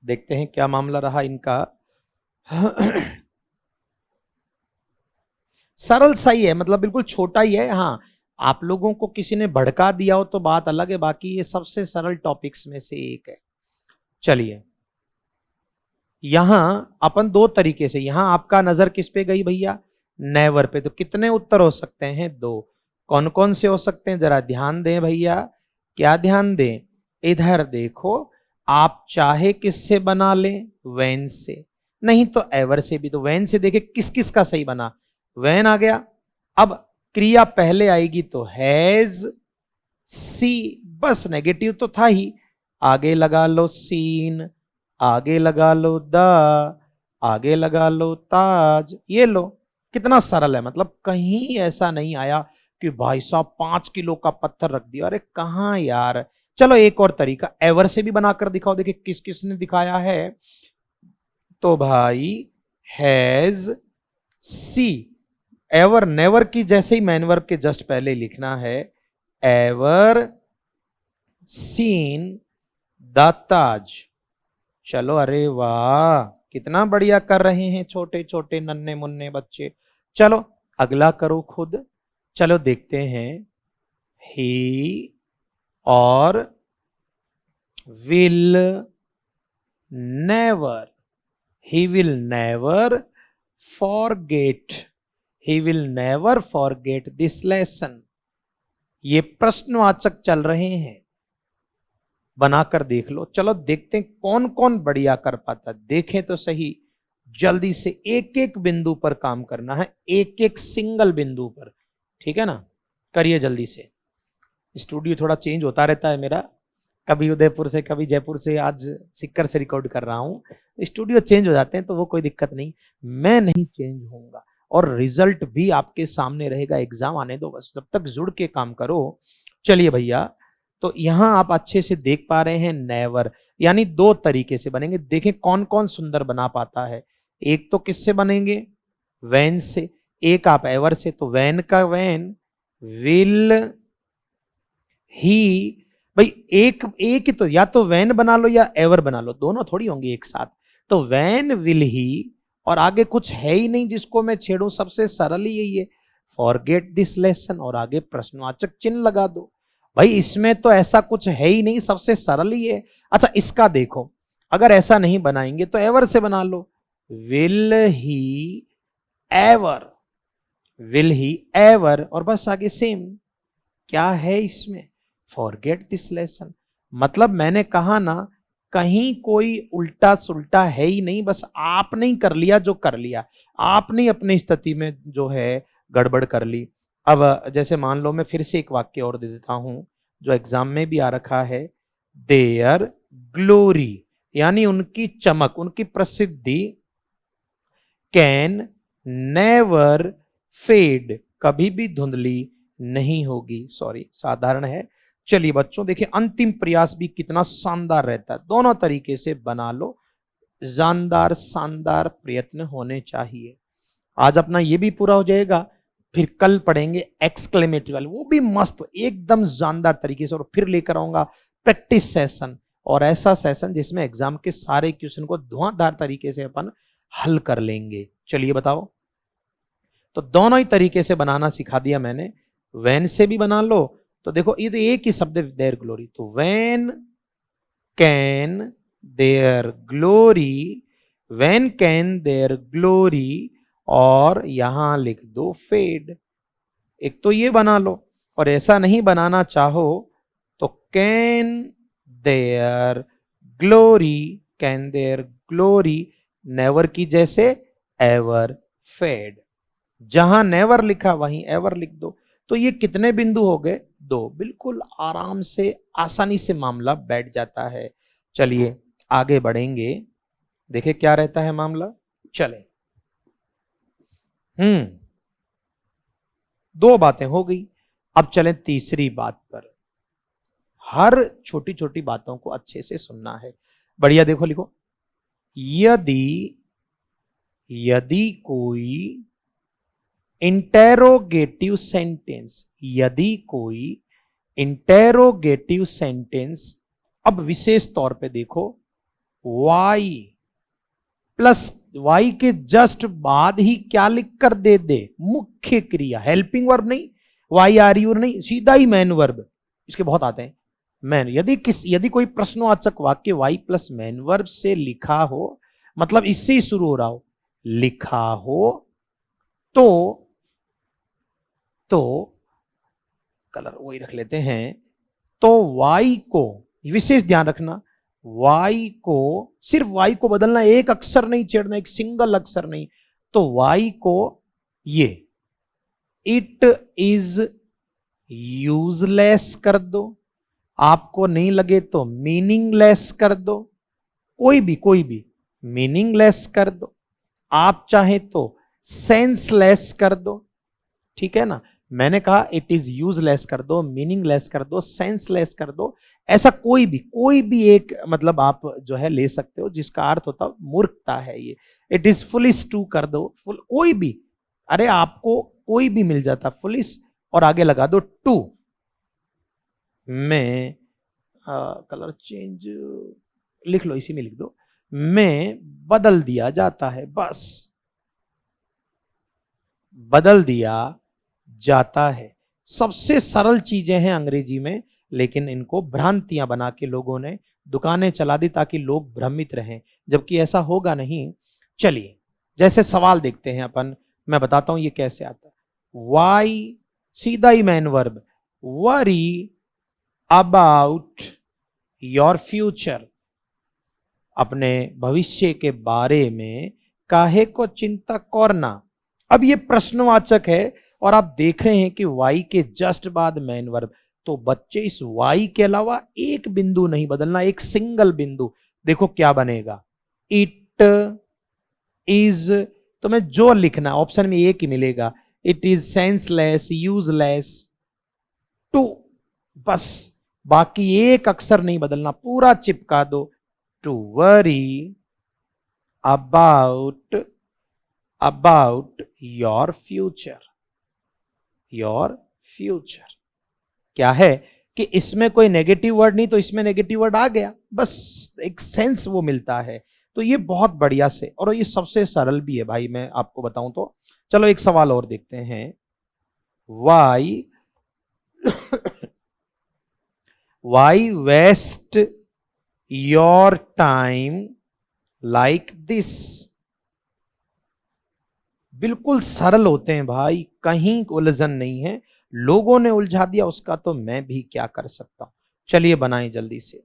देखते हैं क्या मामला रहा इनका। सरल सही है, मतलब बिल्कुल छोटा ही है। हाँ, आप लोगों को किसी ने भड़का दिया हो तो बात अलग है, बाकी ये सबसे सरल टॉपिक्स में से एक है। चलिए, यहां अपन दो तरीके से, यहां आपका नजर किस पे गई भैया, नेवर पे, तो कितने उत्तर हो सकते हैं, दो। कौन कौन से हो सकते हैं जरा ध्यान दें भैया, क्या ध्यान दें, इधर देखो, आप चाहे किससे बना लें, व्हेन से, नहीं तो एवर से भी। तो व्हेन से देखे किस किस का सही बना, व्हेन आ गया। अब क्रिया पहले आएगी तो हैज, सी, बस नेगेटिव तो था ही, आगे लगा लो सीन, आगे लगा लो द, आगे लगा लो ताज, ये लो। कितना सरल है, मतलब कहीं ऐसा नहीं आया कि भाई साहब 5 किलो का पत्थर रख दिया, अरे कहां यार। चलो एक और तरीका, एवर से भी बनाकर दिखाओ, देखिए किस किसने दिखाया है। तो भाई हैज, सी, एवर, नेवर की जैसे ही मैन वर्ब के जस्ट पहले लिखना है, एवर सीन द ताज। चलो, अरे वाह कितना बढ़िया कर रहे हैं छोटे छोटे नन्हे मुन्ने बच्चे। चलो अगला करो खुद। चलो देखते हैं, ही और will never, he will never forget, he will never forget this lesson, ये प्रश्नवाचक चल रहे हैं, बनाकर देख लो। चलो देखते हैं कौन कौन बढ़िया कर पाता। देखें तो सही, जल्दी से एक एक बिंदु पर काम करना है, एक एक सिंगल बिंदु पर, ठीक है ना। करिए जल्दी से। स्टूडियो थोड़ा चेंज होता रहता है मेरा, कभी उदयपुर से कभी जयपुर से, आज सिक्कर से रिकॉर्ड कर रहा हूँ, स्टूडियो चेंज हो जाते हैं तो वो कोई दिक्कत नहीं, मैं नहीं चेंज होऊंगा। और रिजल्ट भी आपके सामने रहेगा, एग्जाम आने दो बस, जब तक जुड़ के काम करो। चलिए भैया, तो यहां आप अच्छे से देख पा रहे हैं नेवर, यानी दो तरीके से बनेंगे। देखें कौन कौन सुंदर बना पाता है। एक तो किससे बनेंगे, वैन से, एक आप एवर से। तो वैन का वैन, विल ही, भाई एक एक तो या तो वैन बना लो या एवर बना लो, दोनों थोड़ी होंगे एक साथ। तो वैन, विल ही, और आगे कुछ है ही नहीं जिसको मैं छेड़ूं, सबसे सरल ही यही है, फॉरगेट दिस लेसन, और आगे प्रश्नवाचक चिन्ह लगा दो। भाई इसमें तो ऐसा कुछ है ही नहीं, सबसे सरल ही है। अच्छा इसका देखो, अगर ऐसा नहीं बनाएंगे तो एवर से बना लो, will he ever, will he ever, और बस आगे सेम। क्या है इसमें, फॉरगेट दिस लेसन। मतलब मैंने कहा ना, कहीं कोई उल्टा सुल्टा है ही नहीं, बस आपने ही कर लिया जो कर लिया, आपने अपनी स्थिति में जो है गड़बड़ कर ली। अब जैसे मान लो, मैं फिर से एक वाक्य और दे देता हूं जो एग्जाम में भी आ रखा है, देयर ग्लोरी, यानी उनकी चमक, उनकी प्रसिद्धि, कैन नेवर फेड, कभी भी धुंधली नहीं होगी। सॉरी, साधारण है। चलिए बच्चों देखिए, अंतिम प्रयास भी कितना शानदार रहता है, दोनों तरीके से बना लो, जानदार शानदार प्रयत्न होने चाहिए। आज अपना ये भी पूरा हो जाएगा, फिर कल पढ़ेंगे एक्सक्लेमेटरी वाले, वो भी मस्त एकदम जानदार तरीके से, और फिर लेकर आऊंगा प्रैक्टिस सेशन, और ऐसा सेशन जिसमें एग्जाम के सारे क्वेश्चन को धुआंधार तरीके से अपन हल कर लेंगे। चलिए बताओ, तो दोनों ही तरीके से बनाना सिखा दिया मैंने। वैन से भी बना लो, तो देखो ये तो एक ही शब्द है, देयर ग्लोरी, तो when can their glory, when can their glory, और यहां लिख दो फेड। एक तो ये बना लो, और ऐसा नहीं बनाना चाहो तो can their glory, can their glory, never की जैसे एवर फेड, जहां नेवर लिखा वहीं एवर लिख दो। तो ये कितने बिंदु हो गए, दो। बिल्कुल आराम से, आसानी से मामला बैठ जाता है। चलिए आगे बढ़ेंगे, देखिए क्या रहता है मामला। चले, दो बातें हो गई, अब चलें तीसरी बात पर। हर छोटी छोटी बातों को अच्छे से सुनना है। बढ़िया देखो, लिखो, यदि यदि कोई इंटेरोगेटिव सेंटेंस, यदि कोई इंटेरोगेटिव सेंटेंस, अब विशेष तौर पे देखो, वाई प्लस वाई के जस्ट बाद ही क्या लिख कर दे दे, मुख्य क्रिया, हेल्पिंग वर्ब नहीं, वाई आर यू नहीं, सीधा ही मैन वर्ब, इसके बहुत आते हैं मैन। यदि कोई प्रश्नवाचक वाक्य वाई प्लस मैन वर्ब से लिखा हो, मतलब इससे ही शुरू हो रहा हो, लिखा हो, तो कलर वही रख लेते हैं, तो वाई को विशेष ध्यान रखना, वाई को, सिर्फ वाई को बदलना, एक अक्षर नहीं छेड़ना, एक सिंगल अक्षर नहीं। तो वाई को ये इट इज यूजलेस कर दो, आपको नहीं लगे तो मीनिंगलेस कर दो, कोई भी मीनिंगलेस कर दो, आप चाहे तो सेंसलेस कर दो, ठीक है ना। मैंने कहा इट इज यूजलेस कर दो, मीनिंगलेस कर दो, सेंसलेस कर दो, ऐसा कोई भी एक मतलब आप जो है ले सकते हो जिसका अर्थ होता मूर्खता है ये। इट इज फुलिश टू कर दो, कोई भी, अरे आपको कोई भी मिल जाता, फुलिश और आगे लगा दो टू। मैं कलर चेंज लिख लो, इसी में लिख दो, मैं बदल दिया जाता है, बस बदल दिया जाता है। सबसे सरल चीजें हैं अंग्रेजी में, लेकिन इनको भ्रांतियां बना के लोगों ने दुकानें चला दी ताकि लोग भ्रमित रहें, जबकि ऐसा होगा नहीं। चलिए जैसे सवाल देखते हैं अपन, मैं बताता हूं ये कैसे आता है। वाई सीधा ही main verb, worry about your future, अपने भविष्य के बारे में काहे को चिंता करना। अब ये प्रश्नवाचक है और आप देख रहे हैं कि वाई के जस्ट बाद मेन वर्ब, तो बच्चे इस वाई के अलावा एक बिंदु नहीं बदलना, एक सिंगल बिंदु। देखो क्या बनेगा, इट इज, तो मैं जो लिखना ऑप्शन में एक ही मिलेगा, it is senseless, useless to, बस बाकी एक अक्षर नहीं बदलना, पूरा चिपका दो, to worry about your future, your future. क्या है कि इसमें कोई नेगेटिव वर्ड नहीं, तो इसमें नेगेटिव वर्ड आ गया, बस एक सेंस वो मिलता है। तो ये बहुत बढ़िया से, और ये सबसे सरल भी है भाई, मैं आपको बताऊं तो। चलो एक सवाल और देखते हैं, why why waste your time like this. बिल्कुल सरल होते हैं भाई, कहीं उलझन नहीं है। लोगों ने उलझा दिया उसका तो मैं भी क्या कर सकता हूं। चलिए बनाएं जल्दी से।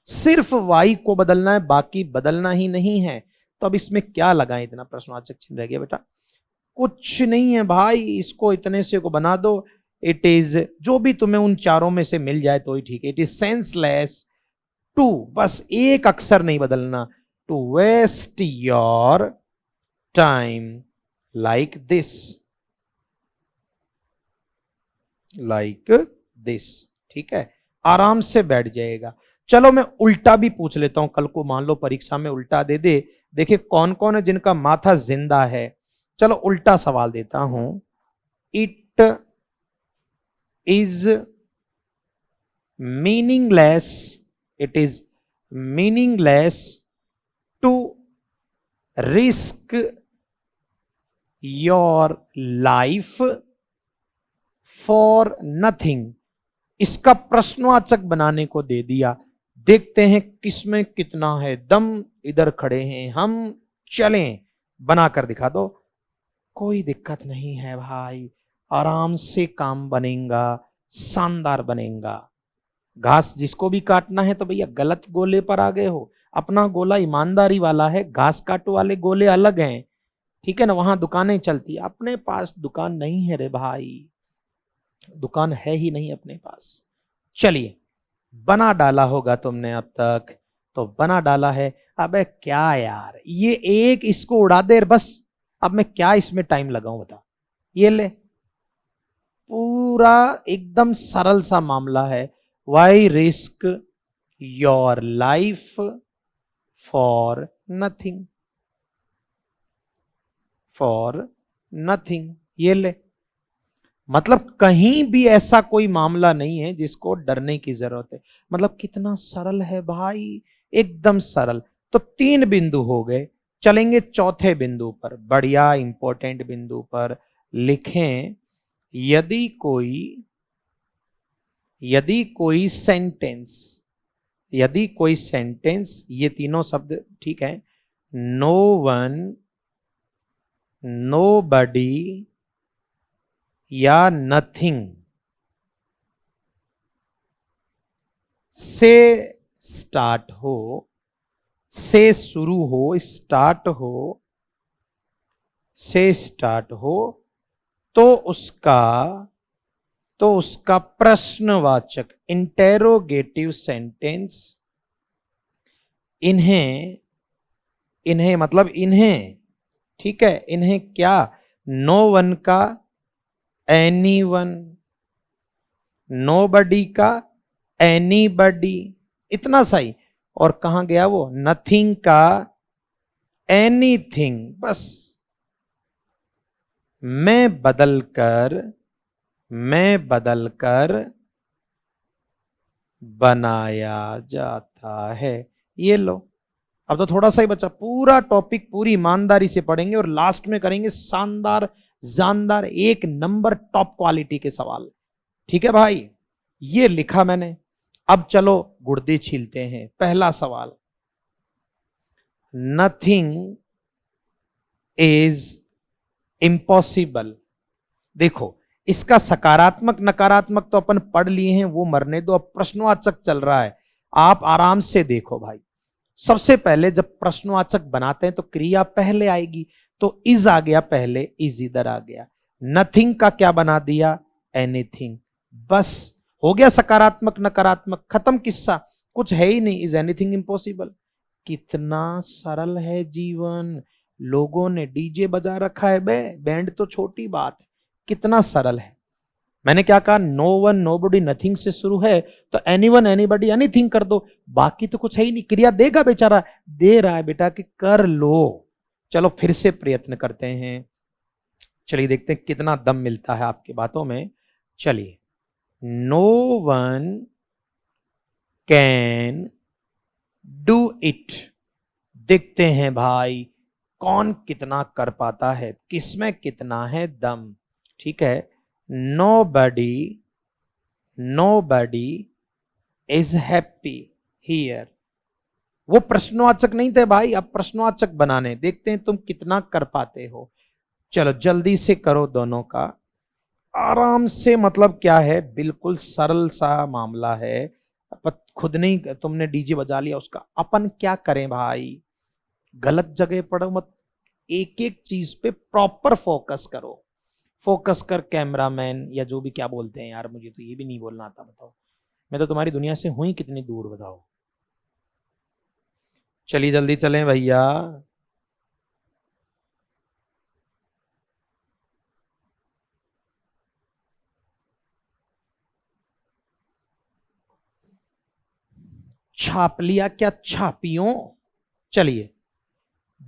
सिर्फ वाई को बदलना है, बाकी बदलना ही नहीं है। तो अब इसमें क्या लगाएं, इतना प्रश्नवाचक चिन्ह रह गया बेटा, कुछ नहीं है भाई, इसको इतने से को बना दो। इट इज, जो भी तुम्हें उन चारों में से मिल जाए तो ही ठीक है। इट इज सेंसलेस टू, बस एक अक्षर नहीं बदलना, to waste your time like this, like this, ठीक है, आराम से बैठ जाएगा। चलो मैं उल्टा भी पूछ लेता हूं, कल को मान लो परीक्षा में उल्टा दे दे, देखिए कौन कौन है जिनका माथा जिंदा है। चलो उल्टा सवाल देता हूं, it is meaningless, it is meaningless to risk your life for nothing. इसका प्रश्नवाचक बनाने को दे दिया, देखते हैं किसमें कितना है दम। इधर खड़े हैं हम, चलें, बनाकर दिखा दो। कोई दिक्कत नहीं है भाई, आराम से काम बनेगा, शानदार बनेगा। घास जिसको भी काटना है तो भैया गलत गोले पर आ गए हो, अपना गोला ईमानदारी वाला है, घास काटो वाले गोले अलग हैं, ठीक है ना, वहां दुकानें चलती है। अपने पास दुकान नहीं है रे भाई, दुकान है ही नहीं अपने पास। चलिए, बना डाला होगा तुमने अब तक, तो बना डाला है। अबे क्या यार, ये एक इसको उड़ा दे बस, अब मैं क्या इसमें टाइम लगाऊं बता। ये ले, पूरा एकदम सरल सा मामला है। Why risk your life for nothing, for nothing, ये ले। मतलब कहीं भी ऐसा कोई मामला नहीं है जिसको डरने की जरूरत है। मतलब कितना सरल है भाई, एकदम सरल। तो 3 बिंदु हो गए, चलेंगे चौथे बिंदु पर, बढ़िया इंपॉर्टेंट बिंदु पर। लिखें, यदि कोई सेंटेंस, यदि कोई सेंटेंस, ये तीनों शब्द ठीक है, नो वन, नो बडी या नथिंग से स्टार्ट हो, से शुरू हो, स्टार्ट हो, से स्टार्ट हो, तो उसका प्रश्नवाचक इंटेरोगेटिव सेंटेंस, इन्हें मतलब इन्हें, ठीक है, इन्हें क्या, नो वन का एनी वन, नो बडी का एनीबडी, इतना सही। और कहां गया वो, नथिंग का एनीथिंग, बस मैं बदलकर बनाया जाता है। ये लो, अब तो थोड़ा सा ही बचा, पूरा टॉपिक पूरी ईमानदारी से पढ़ेंगे और लास्ट में करेंगे शानदार जानदार 1 नंबर टॉप क्वालिटी के सवाल। ठीक है भाई, ये लिखा मैंने। अब चलो गुर्दे छीलते हैं। पहला सवाल, नथिंग इज इम्पॉसिबल। देखो इसका सकारात्मक नकारात्मक तो अपन पढ़ लिए हैं, वो मरने दो। अब प्रश्नवाचक चल रहा है, आप आराम से देखो भाई। सबसे पहले जब प्रश्नवाचक बनाते हैं तो क्रिया पहले आएगी, तो इज आ गया पहले, इज इधर आ गया। नथिंग का क्या बना दिया, एनीथिंग। बस हो गया सकारात्मक नकारात्मक, खत्म किस्सा, कुछ है ही नहीं। Is anything impossible. कितना सरल है जीवन। लोगों ने डीजे बजा रखा है बे, बैंड तो छोटी बात है, कितना सरल है। मैंने क्या कहा, नो वन नोबडी नथिंग से शुरू है, तो एनीवन एनीबडी एनीथिंग कर दो, बाकी तो कुछ है ही नहीं। क्रिया देगा बेचारा, दे रहा है बेटा कि कर लो। चलो फिर से प्रयत्न करते हैं, चलिए देखते हैं कितना दम मिलता है आपकी बातों में। चलिए, no one can do it. देखते हैं भाई कौन कितना कर पाता है, किसमें कितना है दम। ठीक है, nobody is happy here। वो प्रश्नवाचक नहीं थे भाई, अब प्रश्नवाचक बनाने, देखते हैं तुम कितना कर पाते हो। चलो जल्दी से करो दोनों का, आराम से। मतलब क्या है, बिल्कुल सरल सा मामला है। खुद नहीं, तुमने डीजे बजा लिया उसका, अपन क्या करें भाई, गलत जगह पड़ो मत। एक एक चीज पे प्रॉपर फोकस करो। फोकस कर कैमरामैन, या जो भी क्या बोलते हैं यार, मुझे तो ये भी नहीं बोलना आता। बताओ, मैं तो तुम्हारी दुनिया से हूं ही कितनी दूर, बताओ। चलिए जल्दी चलें भैया। छाप लिया क्या, छापियों। चलिए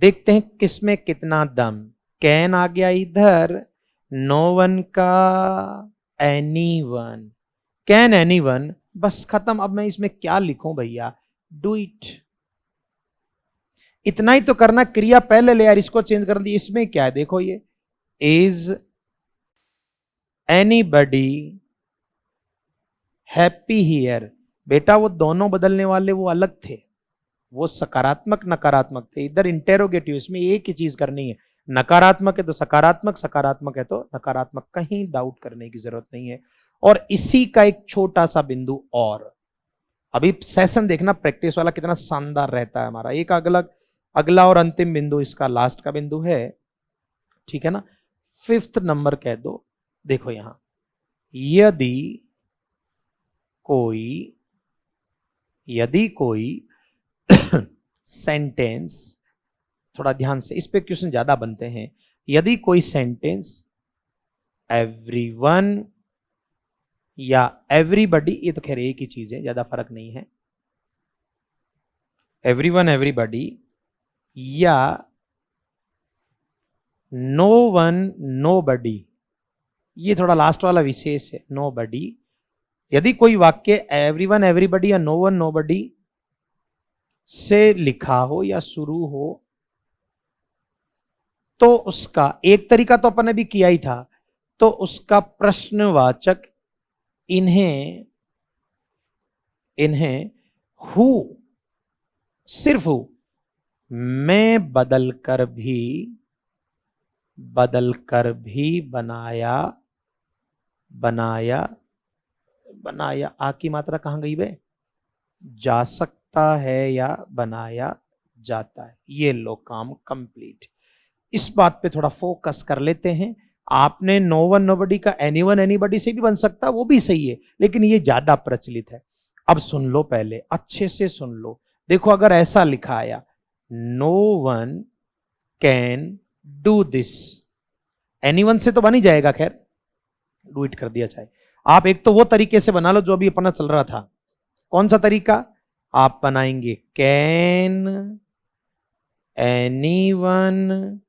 देखते हैं किसमें कितना दम। कैन आ गया इधर, नो वन का any one, can any one, बस खत्म। अब मैं इसमें क्या लिखूं भैया, डू इट। इतना ही तो करना, क्रिया पहले ले यार, इसको चेंज कर दी। इसमें क्या है देखो, ये इज एनीबडी हैप्पी हियर। बेटा वो दोनों बदलने वाले वो अलग थे, वो सकारात्मक नकारात्मक थे। इधर इंटेरोगेटिव, इसमें एक ही चीज करनी है। नकारात्मक है तो सकारात्मक, सकारात्मक है तो नकारात्मक, कहीं डाउट करने की जरूरत नहीं है। और इसी का एक छोटा सा बिंदु और, अभी सेशन देखना प्रैक्टिस वाला कितना शानदार रहता है हमारा। एक अगला और अंतिम बिंदु इसका लास्ट का बिंदु है, ठीक है ना। 5th नंबर कह दो। देखो यहां, यदि कोई सेंटेंस, थोड़ा ध्यान से, इस पे क्वेश्चन ज्यादा बनते हैं। यदि कोई सेंटेंस एवरीवन या एवरीबडी, ये तो खैर एक ही चीज है, ज्यादा फर्क नहीं है। एवरीवन एवरीबडी या नो वन नोबडी, ये थोड़ा लास्ट वाला विशेष है, नोबडी। यदि कोई वाक्य एवरीवन एवरीबडी या नो वन नोबडी से लिखा हो या शुरू हो, तो उसका एक तरीका तो अपन ने भी किया ही था, तो उसका प्रश्नवाचक इन्हें हु, सिर्फ हु में बदलकर भी बनाया आ की मात्रा कहां गई बे, जा सकता है या बनाया जाता है। ये लो काम कंप्लीट। इस बात पे थोड़ा फोकस कर लेते हैं। आपने नो वन नोबडी का एनीवन एनीबडी से भी बन सकता, वो भी सही है, लेकिन ये ज्यादा प्रचलित है। अब सुन लो, पहले अच्छे से सुन लो। देखो अगर ऐसा लिखा आया, no one can do this, anyone से तो बन ही जाएगा, खैर डू इट कर दिया जाए। आप एक तो वो तरीके से बना लो जो अभी अपना चल रहा था। कौन सा तरीका आप बनाएंगे, कैन एनीवन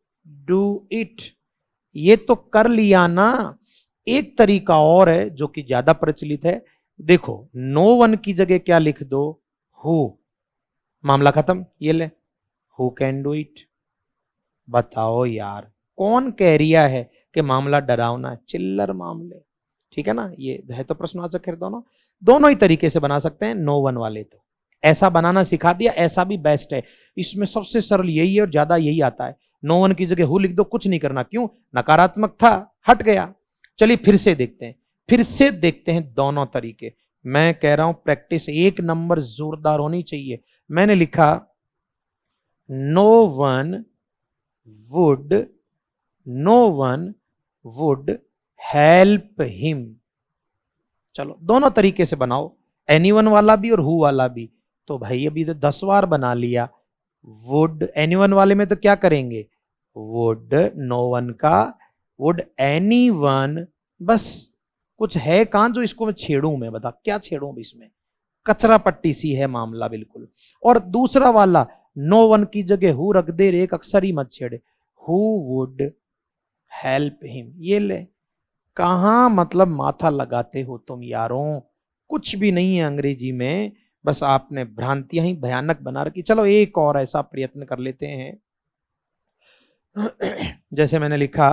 डू इट, ये तो कर लिया ना। एक तरीका और है जो कि ज्यादा प्रचलित है। देखो नो वन की जगह क्या लिख दो, हु, मामला खत्म। ये ले, हु कैन डू इट। बताओ यार, कौन कह रिया है कि मामला डरावना है, चिल्लर मामले, ठीक है ना। ये है तो प्रश्नवाचक है, दोनों ही तरीके से बना सकते हैं। नो वन वाले तो ऐसा बनाना सिखा दिया, ऐसा भी बेस्ट है। इसमें सबसे सरल यही है और ज्यादा यही आता है। नो वन की जगह हु लिख दो, कुछ नहीं करना। क्यों, नकारात्मक था, हट गया। चलिए फिर से देखते हैं दोनों तरीके। मैं कह रहा हूं प्रैक्टिस 1 नंबर जोरदार होनी चाहिए। मैंने लिखा no one would help him. चलो दोनों तरीके से बनाओ, एनीवन वाला भी और हु वाला भी। तो भाई अभी तो 10 बार बना लिया। वुड एनीवन वाले में तो क्या करेंगे, वुड नो वन का वुड एनीवन, बस कुछ है कहां जो इसको मैं छेड़ूं, मैं बता क्या छेड़ूं इसमें, कचरा पट्टी सी है मामला बिल्कुल। और दूसरा वाला नो वन की जगह हु रख दे, एक अक्षर ही मत छेड़े, हु वुड हेल्प हिम। ये ले, कहां मतलब माथा लगाते हो तुम यारों, कुछ भी नहीं है अंग्रेजी में, बस आपने भ्रांतियां ही भयानक बना रखी। चलो एक और ऐसा प्रयत्न कर लेते हैं। जैसे मैंने लिखा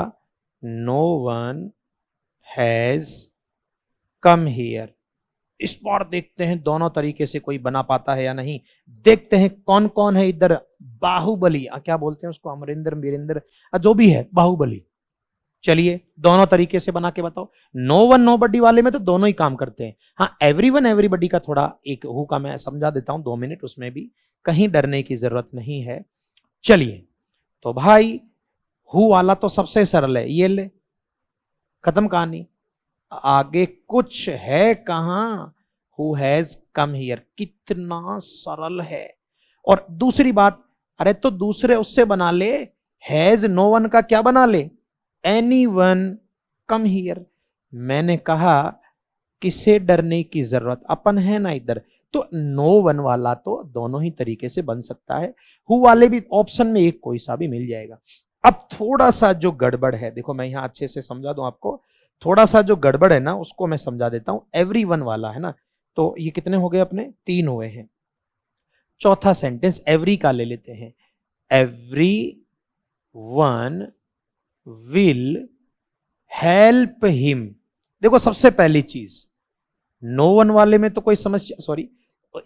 no one has come here. इस बार देखते हैं दोनों तरीके से कोई बना पाता है या नहीं। देखते हैं कौन कौन है इधर। बाहुबली, क्या बोलते हैं उसको, अमरिंदर वीरेंद्र, जो भी है बाहुबली। चलिए दोनों तरीके से बना के बताओ। नो वन नो बडी वाले में तो दोनों ही काम करते हैं। हाँ एवरीवन एवरीबडी का थोड़ा एक हु का मैं समझा देता हूं 2 मिनट, उसमें भी कहीं डरने की जरूरत नहीं है। चलिए तो भाई हु वाला तो सबसे सरल है, ये ले, खत्म कहानी। आगे कुछ है कहां, हु हैज कम हियर, कितना सरल है। और दूसरी बात, अरे तो दूसरे उससे बना ले, हैज नो वन का क्या बना ले, एनीवन कम हियर। मैंने कहा किसे डरने की जरूरत, अपन है ना इधर। तो नो वन वाला तो दोनों ही तरीके से बन सकता है, हु वाले भी ऑप्शन में एक कोई सा भी मिल जाएगा। अब थोड़ा सा जो गड़बड़ है, देखो मैं यहां अच्छे से समझा दूं आपको, थोड़ा सा जो गड़बड़ है ना उसको मैं समझा देता हूं। एवरीवन वाला है ना, तो ये कितने हो गए अपने, 3 हुए हैं। चौथा सेंटेंस एवरी का ले लेते हैं, every one will help him. देखो सबसे पहली चीज, नो वन वाले में तो कोई समस्या, सॉरी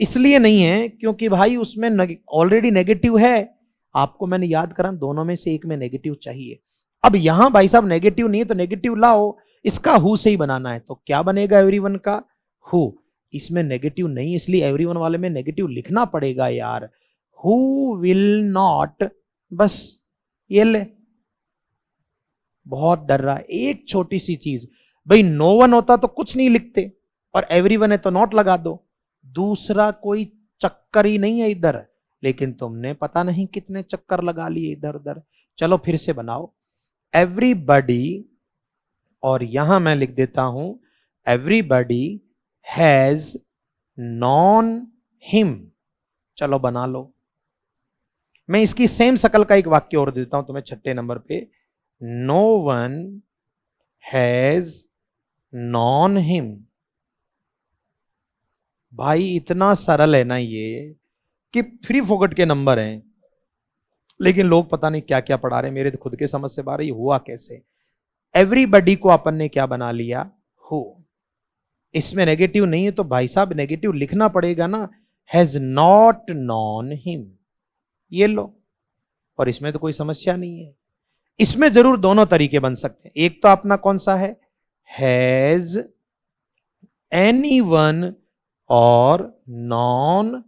इसलिए नहीं है क्योंकि भाई उसमें ऑलरेडी नेगेटिव है। आपको मैंने याद करा दोनों में से एक में नेगेटिव चाहिए। अब यहां भाई साहब नेगेटिव नहीं है तो नेगेटिव लाओ, इसका हु से ही बनाना है। तो क्या बनेगा एवरीवन का हु, इसमें नेगेटिव नहीं इसलिए एवरीवन वाले में नेगेटिव लिखना पड़ेगा यार। हु विल नॉट, बस ये ले, बहुत डर रहा है। एक छोटी सी चीज, भाई नो वन होता तो कुछ नहीं लिखते और एवरीवन है तो नॉट लगा दो, दूसरा कोई चक्कर ही नहीं है इधर। लेकिन तुमने पता नहीं कितने चक्कर लगा लिए इधर उधर। चलो फिर से बनाओ, एवरीबडी, और यहां मैं लिख देता हूं एवरीबडी हैज नॉन हिम। चलो बना लो। मैं इसकी सेम शकल का एक वाक्य और देता हूं तुम्हें 6 नंबर पे, no one has known him. भाई इतना सरल है ना ये कि फ्री फोकट के नंबर हैं, लेकिन लोग पता नहीं क्या क्या पढ़ा रहे हैं, मेरे तो खुद के समझ से बाहर, ये हुआ कैसे। एवरीबडी को अपन ने क्या बना लिया, हु। इसमें नेगेटिव नहीं है तो भाई साहब नेगेटिव लिखना पड़ेगा ना, हैज नॉट नॉन हिम, ये लो। और इसमें तो कोई समस्या नहीं है। इसमें जरूर दोनों तरीके बन सकते हैं। एक तो अपना कौन सा है, हैज एनीवन और नॉन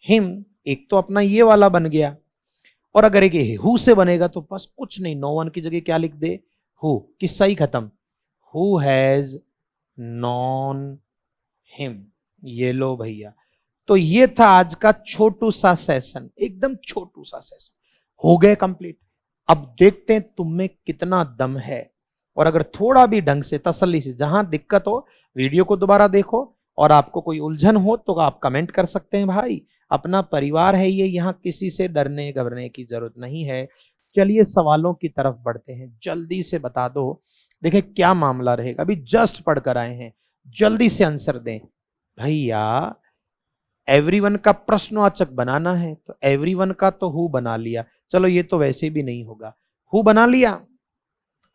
हिम, एक तो अपना ये वाला बन गया। और अगर एक हु से बनेगा तो बस कुछ नहीं, नो वन की जगह क्या लिख दे, हु, किस्सा ही खत्म, हु हैज नॉन हिम। ये लो भैया। तो ये था आज का छोटू सा सेशन, एकदम छोटू सा सेशन, हो गए कंप्लीट। अब देखते हैं तुम में कितना दम है, और अगर थोड़ा भी ढंग से तसल्ली से, जहां दिक्कत हो वीडियो को दोबारा देखो, और आपको कोई उलझन हो तो आप कमेंट कर सकते हैं। भाई अपना परिवार है ये, यहाँ किसी से डरने घबरने की जरूरत नहीं है। चलिए सवालों की तरफ बढ़ते हैं, जल्दी से बता दो, देखिए क्या मामला रहेगा। अभी जस्ट पढ़कर आए हैं, जल्दी से आंसर दें भैया। एवरीवन का प्रश्नवाचक बनाना है तो एवरीवन का तो हु बना लिया, चलो ये तो वैसे भी नहीं होगा, हु बना लिया।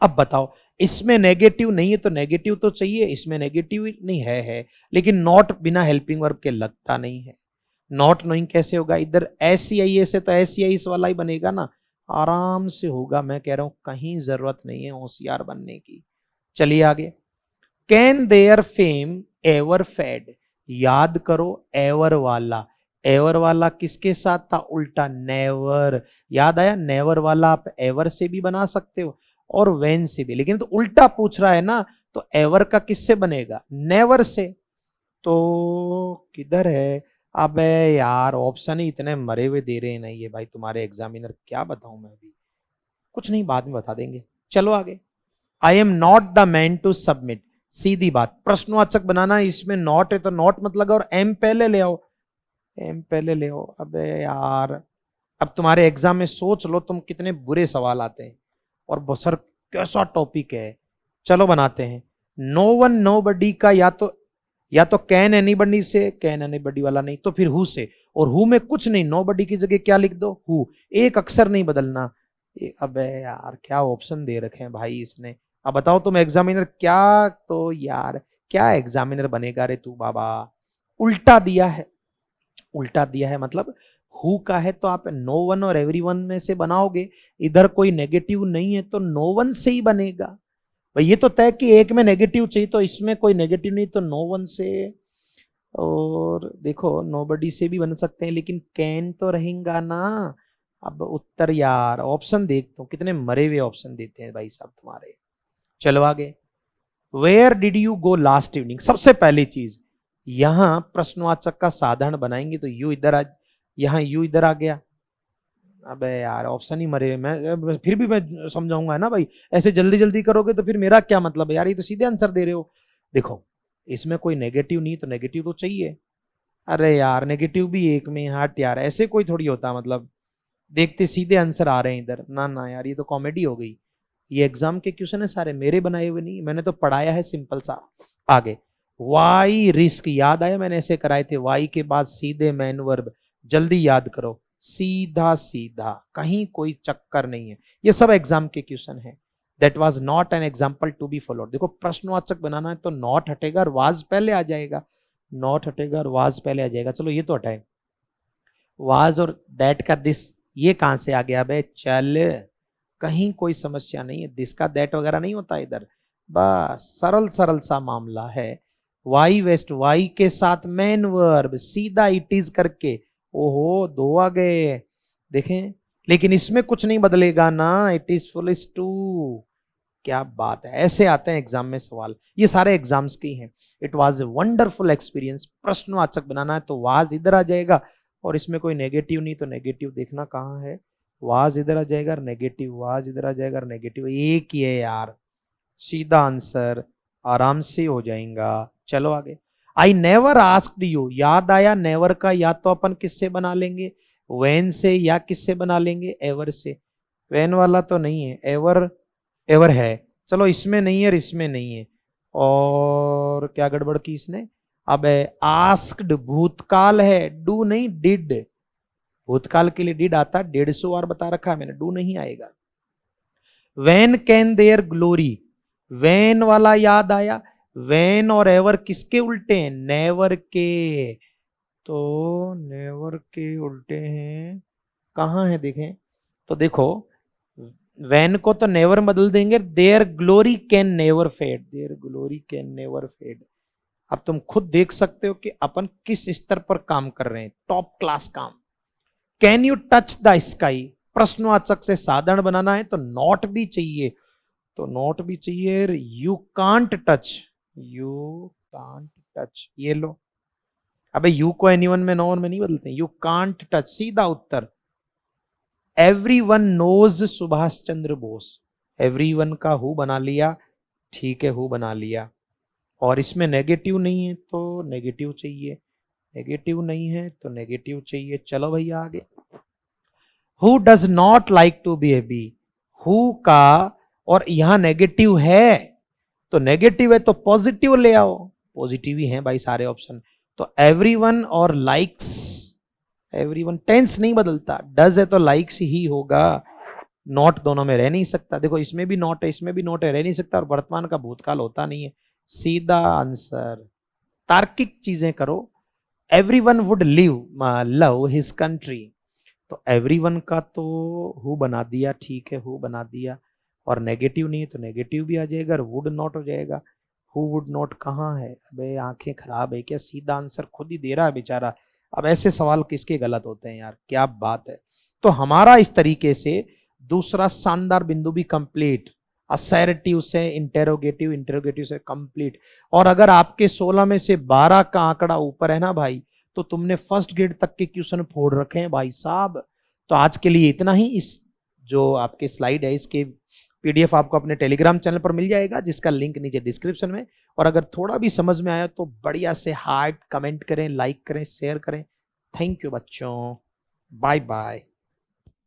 अब बताओ इसमें नेगेटिव नहीं है तो नेगेटिव तो चाहिए, इसमें नेगेटिव नहीं है, लेकिन नॉट बिना हेल्पिंग वर्ब के लगता नहीं है। नॉट नोइंग कैसे होगा, इधर SCIA से तो SCIS वाला ही बनेगा ना, आराम से होगा। मैं कह रहा हूं कहीं जरूरत नहीं है होशियार बनने की। चलिए आगे, can their fame ever fade, याद करो एवर वाला, एवर वाला किसके साथ था, उल्टा नेवर, याद आया, नेवर वाला आप एवर से भी बना सकते हो और वेन से भी, लेकिन तो उल्टा पूछ रहा है ना, तो एवर का किससे बनेगा, नेवर से। तो किधर है, अबे यार ऑप्शन ही इतने मरे हुए दे रहे हैं नहीं ये भाई तुम्हारे एग्जामिनर, क्या बताऊं मैं भी, कुछ नहीं बाद में बता देंगे। चलो आगे, I am not the man to submit, सीधी बात, प्रश्नवाचक बनाना है, इसमें नॉट है तो नॉट मत लगाओ और एम पहले ले आओ, एम पहले ले आओ। अबे यार अब तुम्हारे एग्जाम में सोच लो तुम कितने बुरे सवाल आते हैं और सर कैसा टॉपिक है। चलो बनाते हैं, नो वन नो बडी का या तो कैन एनीबडी से, कैन एनीबडी वाला नहीं तो फिर हु से, और हु में कुछ नहीं, नो बडी की जगह क्या लिख दो, हु, एक अक्षर नहीं बदलना। अबे यार क्या ऑप्शन दे रखे हैं भाई इसने, अब बताओ तुम एग्जामिनर क्या, तो यार क्या एग्जामिनर बनेगा रे तू बाबा, उल्टा दिया है, उल्टा दिया है मतलब हु का है तो आप नो वन और एवरीवन में से बनाओगे, इधर कोई नेगेटिव नहीं है तो नो वन से ही बनेगा भाई, ये तो तय कि एक में नेगेटिव चाहिए तो इसमें कोई नेगेटिव नहीं तो नो वन से, और देखो नोबडी से भी बन सकते हैं लेकिन कैन तो रहेगा ना। अब उत्तर यार ऑप्शन देखता हूँ कितने मरे हुए ऑप्शन देते हैं भाई साहब तुम्हारे। चलो आगे, where did you go last evening, सबसे पहली चीज यहां प्रश्नवाचक का साधारण बनाएंगे तो यू इधर आ, यहां यू इधर आ गया। अबे यार ऑप्शन ही मरे, मैं फिर भी मैं समझाऊंगा ना भाई, ऐसे जल्दी जल्दी करोगे तो फिर मेरा क्या मतलब है यार, ये तो सीधे आंसर दे रहे हो। देखो इसमें कोई नेगेटिव नहीं तो नेगेटिव तो चाहिए, अरे यार नेगेटिव भी एक में, हट यार ऐसे कोई थोड़ी होता, मतलब देखते सीधे आंसर आ रहे हैं इधर, ना ना यार ये तो कॉमेडी हो गई, ये एग्जाम के क्वेश्चन है सारे मेरे बनाए हुए नहीं, मैंने तो पढ़ाया है सिंपल सा। आगे, वाई रिस्क, याद आया मैंने ऐसे कराए थे, वाई के बाद सीधे मैन वर्ब, जल्दी याद करो, सीधा सीधा, कहीं कोई चक्कर नहीं है, ये सब एग्जाम के क्वेश्चन है। That was not an example to be followed, देखो प्रश्नवाचक बनाना है तो नॉट हटेगा और वाज पहले आ जाएगा, नॉट हटेगा और वाज पहले आ जाएगा। चलो ये तो हटाए, वाज और दैट का दिस ये कहां से आ गया बे, चल कहीं कोई समस्या नहीं है, दिस का दैट वगैरह नहीं होता इधर, बस सरल सरल सा मामला है। वाई वेस्ट, वाई के साथ मैन वर्ब सीधा इट इज करके, ओहो दो आ गए देखें, लेकिन इसमें कुछ नहीं बदलेगा ना, it is full is too, क्या बात है, ऐसे आते हैं एग्जाम में सवाल, ये सारे एग्जाम्स की हैं। It was a wonderful experience, प्रश्नवाचक बनाना है तो वाज इधर आ जाएगा और इसमें कोई नेगेटिव नहीं तो नेगेटिव देखना कहाँ है, वाज इधर आ जाएगा और नेगेटिव, वाज इधर आ जाएगा और नेगेटिव, एक ही है यार, सीधा आंसर आराम से हो जाएगा। चलो आगे, आई नेवर आस्क्ड यू, याद आया नेवर का या तो अपन किससे बना लेंगे, वेन से, या किससे बना लेंगे, एवर से, वेन वाला तो नहीं है, एवर एवर है, चलो इसमें नहीं है और इसमें नहीं है, और क्या गड़बड़ की इसने, अब आस्क्ड भूतकाल है, डू नहीं डिड, भूतकाल के लिए डिड आता, 150 बार बता रखा है मैंने, डू नहीं आएगा। When can their glory, when वाला याद आया, वेन और एवर किसके उल्टे हैं, नेवर के, तो नेवर के उल्टे हैं, कहां है देखें, तो देखो वैन को तो नेवर बदल देंगे, their glory can never fade, their glory can never fade. अब तुम खुद देख सकते हो कि अपन किस स्तर पर काम कर रहे हैं, टॉप क्लास काम। Can you touch the sky, प्रश्नवाचक से साधारण बनाना है तो नॉट भी चाहिए, तो नॉट भी चाहिए, you can't touch, you can't touch, ये लो, अबे यू को एनीवन में नो वन में नहीं बदलते, यू कांट टच, सीधा उत्तर। Everyone knows Subhash Chandra Bose, everyone का हु बना लिया, ठीक है हु बना लिया, और इसमें नेगेटिव नहीं है तो नेगेटिव चाहिए, नेगेटिव नहीं है तो नेगेटिव चाहिए। चलो भैया आगे, who does not like to be happy, हु का और यहां नेगेटिव है तो नेगेटिव है तो पॉजिटिव ले आओ, पॉजिटिव ही है भाई सारे ऑप्शन, तो एवरीवन और लाइक्स, एवरीवन टेंस नहीं बदलता, डज है तो लाइक्स ही होगा, नॉट दोनों में रह नहीं सकता, देखो इसमें भी नॉट है इसमें भी नॉट है, रह नहीं सकता, और वर्तमान का भूतकाल होता नहीं है, सीधा आंसर। तार्किक चीजें करो, everyone would live love his country, तो एवरीवन का तो हु बना दिया, ठीक है हु बना दिया, और नेगेटिव नहीं है तो नेगेटिव भी आ जाएगा और वुड नॉट हो जाएगा, हु वुड नॉट कहाँ है? अबे आंखें खराब है क्या? सीधा आंसर खुद ही दे रहा है बेचारा। अब ऐसे सवाल किसके गलत होते हैं यार, क्या बात है। तो हमारा इस तरीके से दूसरा शानदार बिंदु भी कंप्लीट, असर्टिव से इंटेरोगेटिव, इंटेरोगेटिव से कंप्लीट। और अगर आपके 16 में से 12 का आंकड़ा ऊपर है ना भाई, तो तुमने फर्स्ट ग्रेड तक के क्वेश्चन फोड़ रखे हैं भाई साहब। तो आज के लिए इतना ही। इस जो आपके स्लाइड है इसके पीडीएफ आपको अपने टेलीग्राम चैनल पर मिल जाएगा, जिसका लिंक नीचे डिस्क्रिप्शन में। और अगर थोड़ा भी समझ में आया तो बढ़िया से हार्ट कमेंट करें, लाइक करें, शेयर करें। थैंक यू बच्चों, बाय बाय।